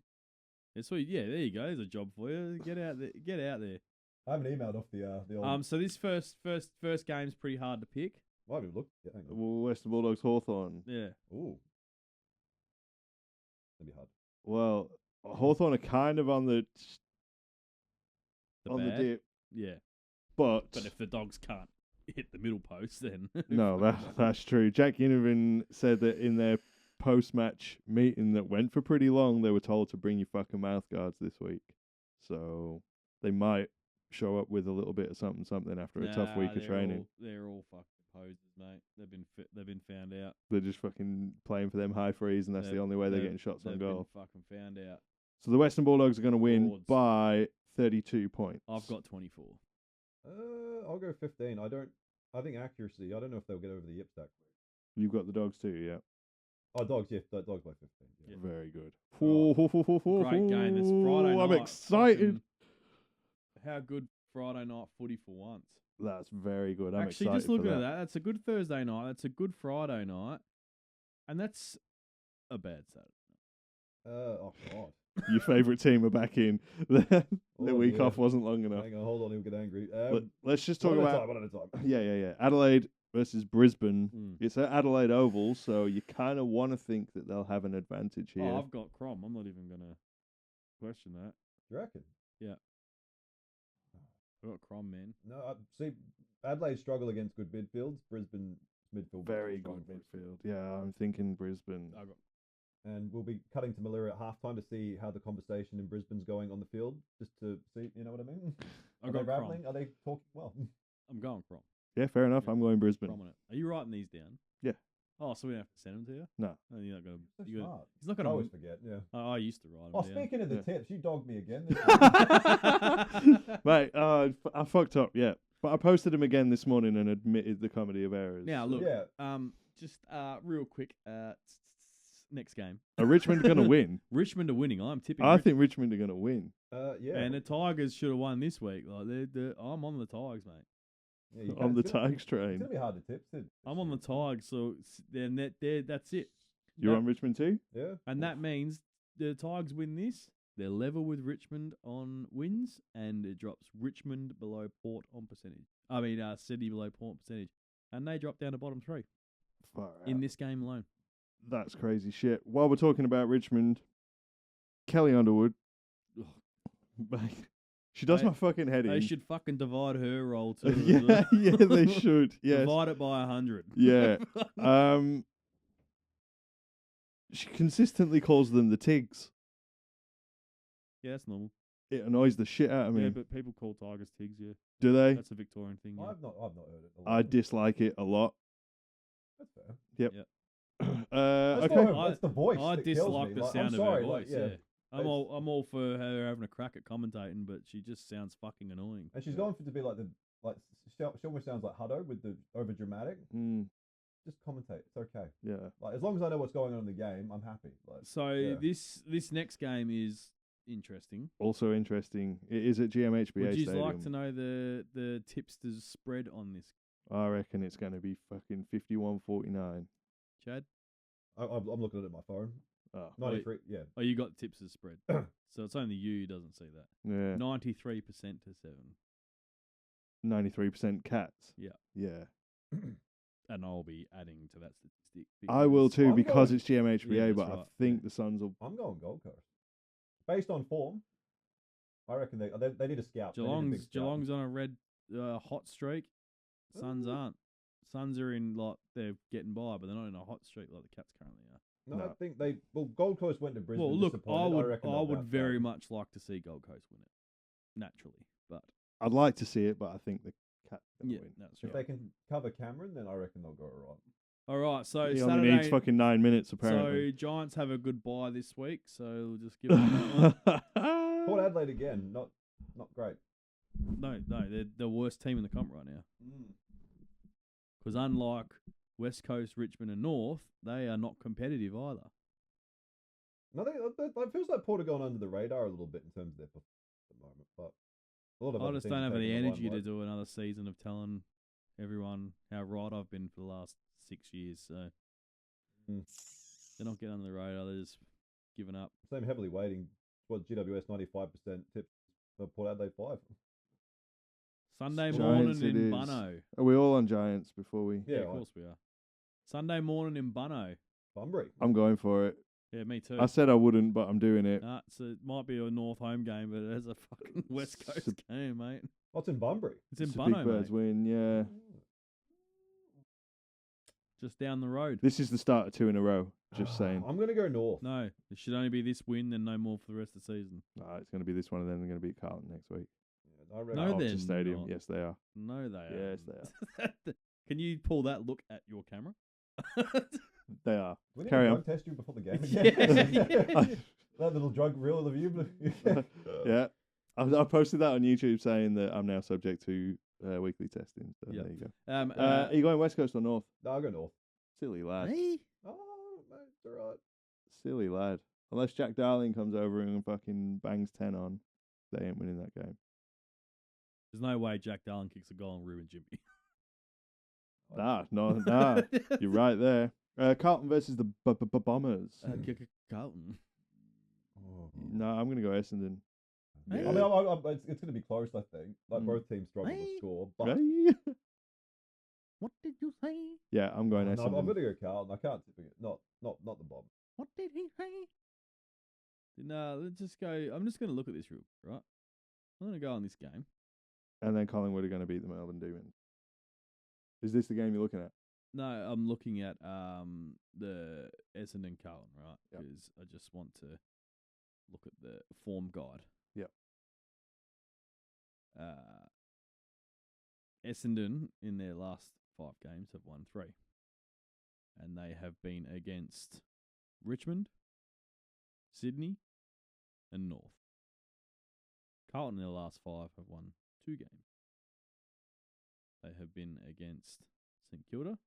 Yeah, sweet. Yeah, there you go. There's a job for you. Get out there. I haven't emailed off the old... So this first game's pretty hard to pick. Why have you looked? Yeah, Western Bulldogs Hawthorn. Yeah. Ooh. That'd be hard. Well, Hawthorn are kind of on the dip. Yeah. But if the Dogs can't hit the middle post, then... No, that's true. Jack Ginnivan said that in their post-match meeting that went for pretty long, they were told to bring your fucking mouth guards this week. So they might show up with a little bit of something after a tough week of training. They're all fucking posers, mate. They've been found out. They're just fucking playing for them high frees, and that's the only way they're getting shots on goal. They've been fucking found out. So the Western Bulldogs are going to win by 32 points. I've got 24. I'll go 15. I think accuracy. I don't know if they'll get over the Yip stack. You've got the Dogs too, yeah. Oh, Dogs, yeah. Dogs by 15. Yeah. Very good. Great game. It's Friday night. I'm excited. How good Friday night footy for once. That's very good. I'm Actually, excited just looking for at that, that's a good Thursday night. That's a good Friday night. And that's a bad Saturday. Oh, God. Your favourite team are back in. The week yeah. off wasn't long enough. Hang on, hold on, he'll get angry. Let's just talk about... One at a time. Yeah. Adelaide versus Brisbane. It's at Adelaide Oval, so you kind of want to think that they'll have an advantage here. Oh, I've got Crom. I'm not even going to question that. You reckon? Yeah. I've got Crom, man. No, see, Adelaide struggle against good midfields. Brisbane midfield. Very good midfield. Yeah, I'm thinking Brisbane. I got. And we'll be cutting to Malira at halftime to see how the conversation in Brisbane's going on the field, just to see, you know what I mean? Are they rattling? Are they talking? Well, I'm going Crom. Yeah, fair enough. I'm going Brisbane. Prominent. Are you writing these down? Yeah. Oh, so we don't have to send them to you? No. You're not going to. He's I not going to. always forget. Yeah. I used to write them. Oh, speaking of the tips, you dogged me again. Mate, I fucked up. Yeah, but I posted them again this morning and admitted the comedy of errors. Now look. Yeah. Just real quick. Next game. Are Richmond going to win? Richmond are winning. I'm tipping. I think Richmond are going to win. Yeah. And the Tigers should have won this week. Like I'm on the Tigers, mate. Yeah, on the Tigers train. It's going to be hard to tip, Sid. I'm on the Tigers, so then that's it. You're on Richmond too? Yeah. And that means the Tigers win this. They're level with Richmond on wins, and it drops Richmond below Port on percentage. I mean, Sydney below Port percentage. And they drop down to bottom 3 in this game alone. That's crazy shit. While we're talking about Richmond, Kelly Underwood, she does my fucking head in. They should fucking divide her role too. yeah, they should. Yes. Divide it by 100. Yeah. She consistently calls them the Tigs. Yeah, that's normal. It annoys the shit out of me. Yeah, but people call Tigers Tigs, yeah. Do they? That's a Victorian thing. Yeah. I've not heard it. I dislike it a lot. That's fair. Yep. Okay. That's the voice. I dislike the sound of her voice. Yeah. I'm all for her having a crack at commentating, but she just sounds fucking annoying. And she's going for to be she almost sounds like Hutto with the over dramatic. Just commentate. It's okay. Yeah. Like as long as I know what's going on in the game, I'm happy. This next game is interesting. Also interesting. It is at GMHBA Would you Stadium. like to know the tipsters spread on this? I reckon it's going to be fucking 51-49. Chad? I'm looking at it on my phone. 93, yeah. Oh, you got the tipsters spread. So it's only you who doesn't see that. Yeah. 93% to 7. 93% Cats. Yeah. Yeah. And I'll be adding to that statistic. I will too because it's GMHBA, but right. I think the Suns will... I'm going Gold Coast. Based on form, I reckon they need a scout. Geelong's on a red hot streak. Suns aren't. Suns are in, they're getting by, but they're not in a hot streak like the Cats currently are. No, I think Gold Coast went to Brisbane. Well, look, I would very much like to see Gold Coast win it, naturally. But I'd like to see it, but I think the Cats are going to win. That's if right. they can cover Cameron, then I reckon they'll go all right. All right, so he Saturday only needs fucking 9 minutes, apparently. So Giants have a good bye this week, so we'll just give them that one. Port Adelaide again, not great. No, they're the worst team in the comp right now. Because unlike West Coast, Richmond, and North, they are not competitive either. No, it feels like Port are going under the radar a little bit in terms of their performance at the moment. But a lot of I just don't have any energy to do another season of telling everyone how right I've been for the last 6 years. So they're not getting under the radar; they're just giving up. Same heavily weighting. What GWS 95% tips for Port Adelaide 5. Sunday Giants morning in Bunno. Are we all on Giants before we? Yeah, of course we are. Sunday morning in Bunno. Bunbury. I'm going for it. Yeah, me too. I said I wouldn't, but I'm doing it. So it might be a North home game, but it is a fucking West Coast game, mate. What's in Bunbury? It's in Big Bunno, Birds mate. win, yeah. Just down the road. This is the start of 2 in a row. Just saying. I'm going to go North. No, it should only be this win, then no more for the rest of the season. No, it's going to be this one, and then they're going to beat Carlton next week. No, they're Stadium. not. Yes, they are. No, they are. Yes, they are. Can you pull that look at your camera? They are. We need Carry to on. drug test you before the game. Yeah. That little drug reel of you. Yeah. I posted that on YouTube saying that I'm now subject to weekly testing. So there you go. Are you going West Coast or North? No, I'll go North. Silly lad. Me? Oh, It's all right. Silly lad. Unless Jack Darling comes over and fucking bangs 10 on, they ain't winning that game. There's no way Jack Darling kicks a goal on Ruben Jimmy. Nah. You're right there. Carlton versus the Bombers. Carlton. No, I'm going to go Essendon. Yeah. I mean, it's going to be close, I think. Like, both teams struggle to score. But What did you say? Yeah, I'm going Essendon. I'm going to go Carlton. I can't tip it. Not the Bombers. What did he say? No, let's just go. I'm just going to look at this real quick, right? I'm going to go on this game. And then Collingwood are going to beat the Melbourne Demons. Is this the game you're looking at? No, I'm looking at the Essendon Carlton, right? Because I just want to look at the form guide. Yep. Essendon, in their last 5 games, have won 3. And they have been against Richmond, Sydney, and North. Carlton, in their last 5, have won 2 games. They have been against St Kilda,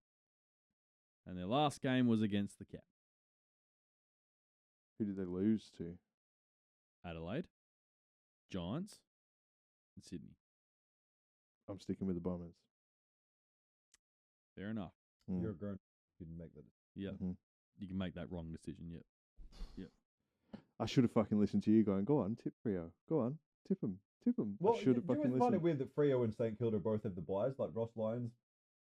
and their last game was against the Cap. Who did they lose to? Adelaide, Giants, and Sydney. I'm sticking with the Bombers. Fair enough. You're a grown. You can make that. Yeah, you can make that wrong decision. Yep. I should have fucking listened to you going, go on, tip Freo. Go on, tip them. Well, I should have fucking listened. Find it weird that Freo and St Kilda both have the buys, like Ross Lyons,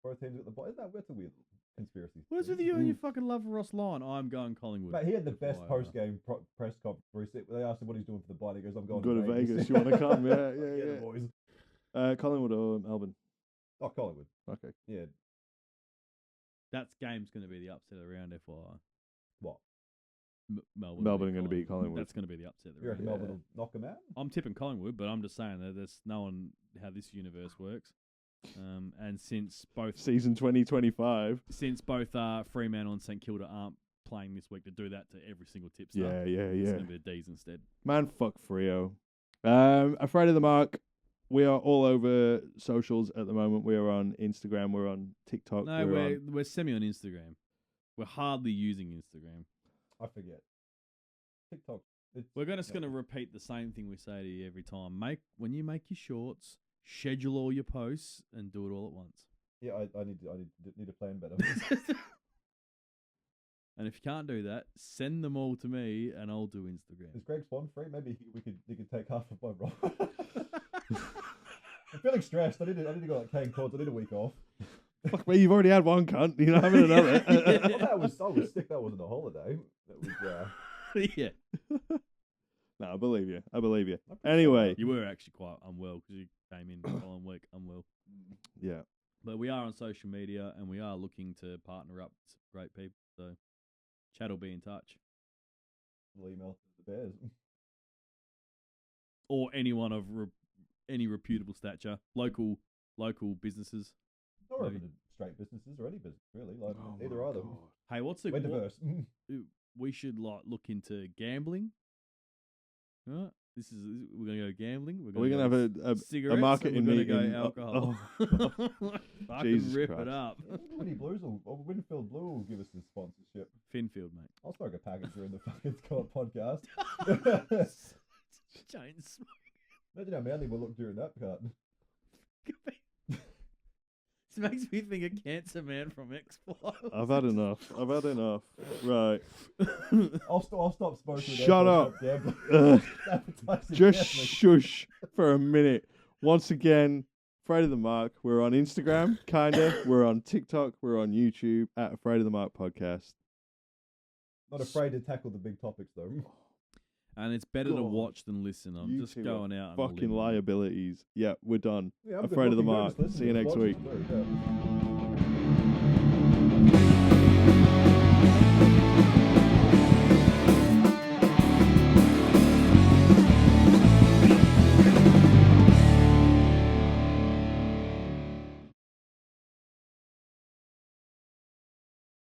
both teams got the buys. That's a weird conspiracy. What is with you and your fucking love for Ross Lyon? I'm going Collingwood. Mate, he had the best post-game press conference where they asked him what he's doing for the buy. He goes, I'm going to Vegas. You want to come? Yeah. The boys. Collingwood or Melbourne? Oh, Collingwood. Okay. Yeah. That game's going to be the upset of the round, FYI. What? Melbourne are going to beat Collingwood. That's going to be the upset of the round. You reckon Melbourne will knock them out? I'm tipping Collingwood, but I'm just saying that there's knowing how this universe works. And since both season 2025, since both Fremantle and St Kilda aren't playing this week to do that to every single tipster, it's going to be the D's instead. Man, fuck Freo. Afraid of the Mark. We are all over socials at the moment. We are on Instagram. We're on TikTok. No, we're semi on Instagram. We're hardly using Instagram. I forget. TikTok. We're just going to repeat the same thing we say to you every time. When you make your shorts, schedule all your posts and do it all at once. Yeah, I need to plan better. And if you can't do that, send them all to me and I'll do Instagram. Is Greg Swan free? Maybe you could take half of my role. I'm feeling stressed. I need to go like kanecornes. I need a week off. Fuck me, you've already had one cunt. You're not having another. I was sick. That wasn't a holiday. That was yeah. No, I believe you. Anyway, you were actually quite unwell because you came in the following week unwell. Yeah. But we are on social media and we are looking to partner up with some great people. So, Chad will be in touch. We'll email the Bears. Or anyone of any reputable stature, local businesses. Or even straight businesses or any business, really. Like either either. Hey, we're diverse. We should look into gambling. Right? We're gonna go gambling. We're gonna have a marketing meeting. We're gonna go alcohol. Jesus rip Christ. it up. Winfield Blue will give us the sponsorship. Finfield, mate. I'll smoke a package during the fucking podcast. Chain smoke. Imagine how manly we'll look during that part. This makes me think of Cancer Man from X-Files. I've had enough. Right. I'll stop smoking. Shut up. Just shush for a minute. Once again, Afraid of the Mark. We're on Instagram, kinda. We're on TikTok. We're on YouTube at Afraid of the Mark Podcast. Not afraid to tackle the big topics though. And it's better to watch than listen. I'm just going out. Fucking liabilities. Yeah, we're done. Afraid of the Mark. See you next week.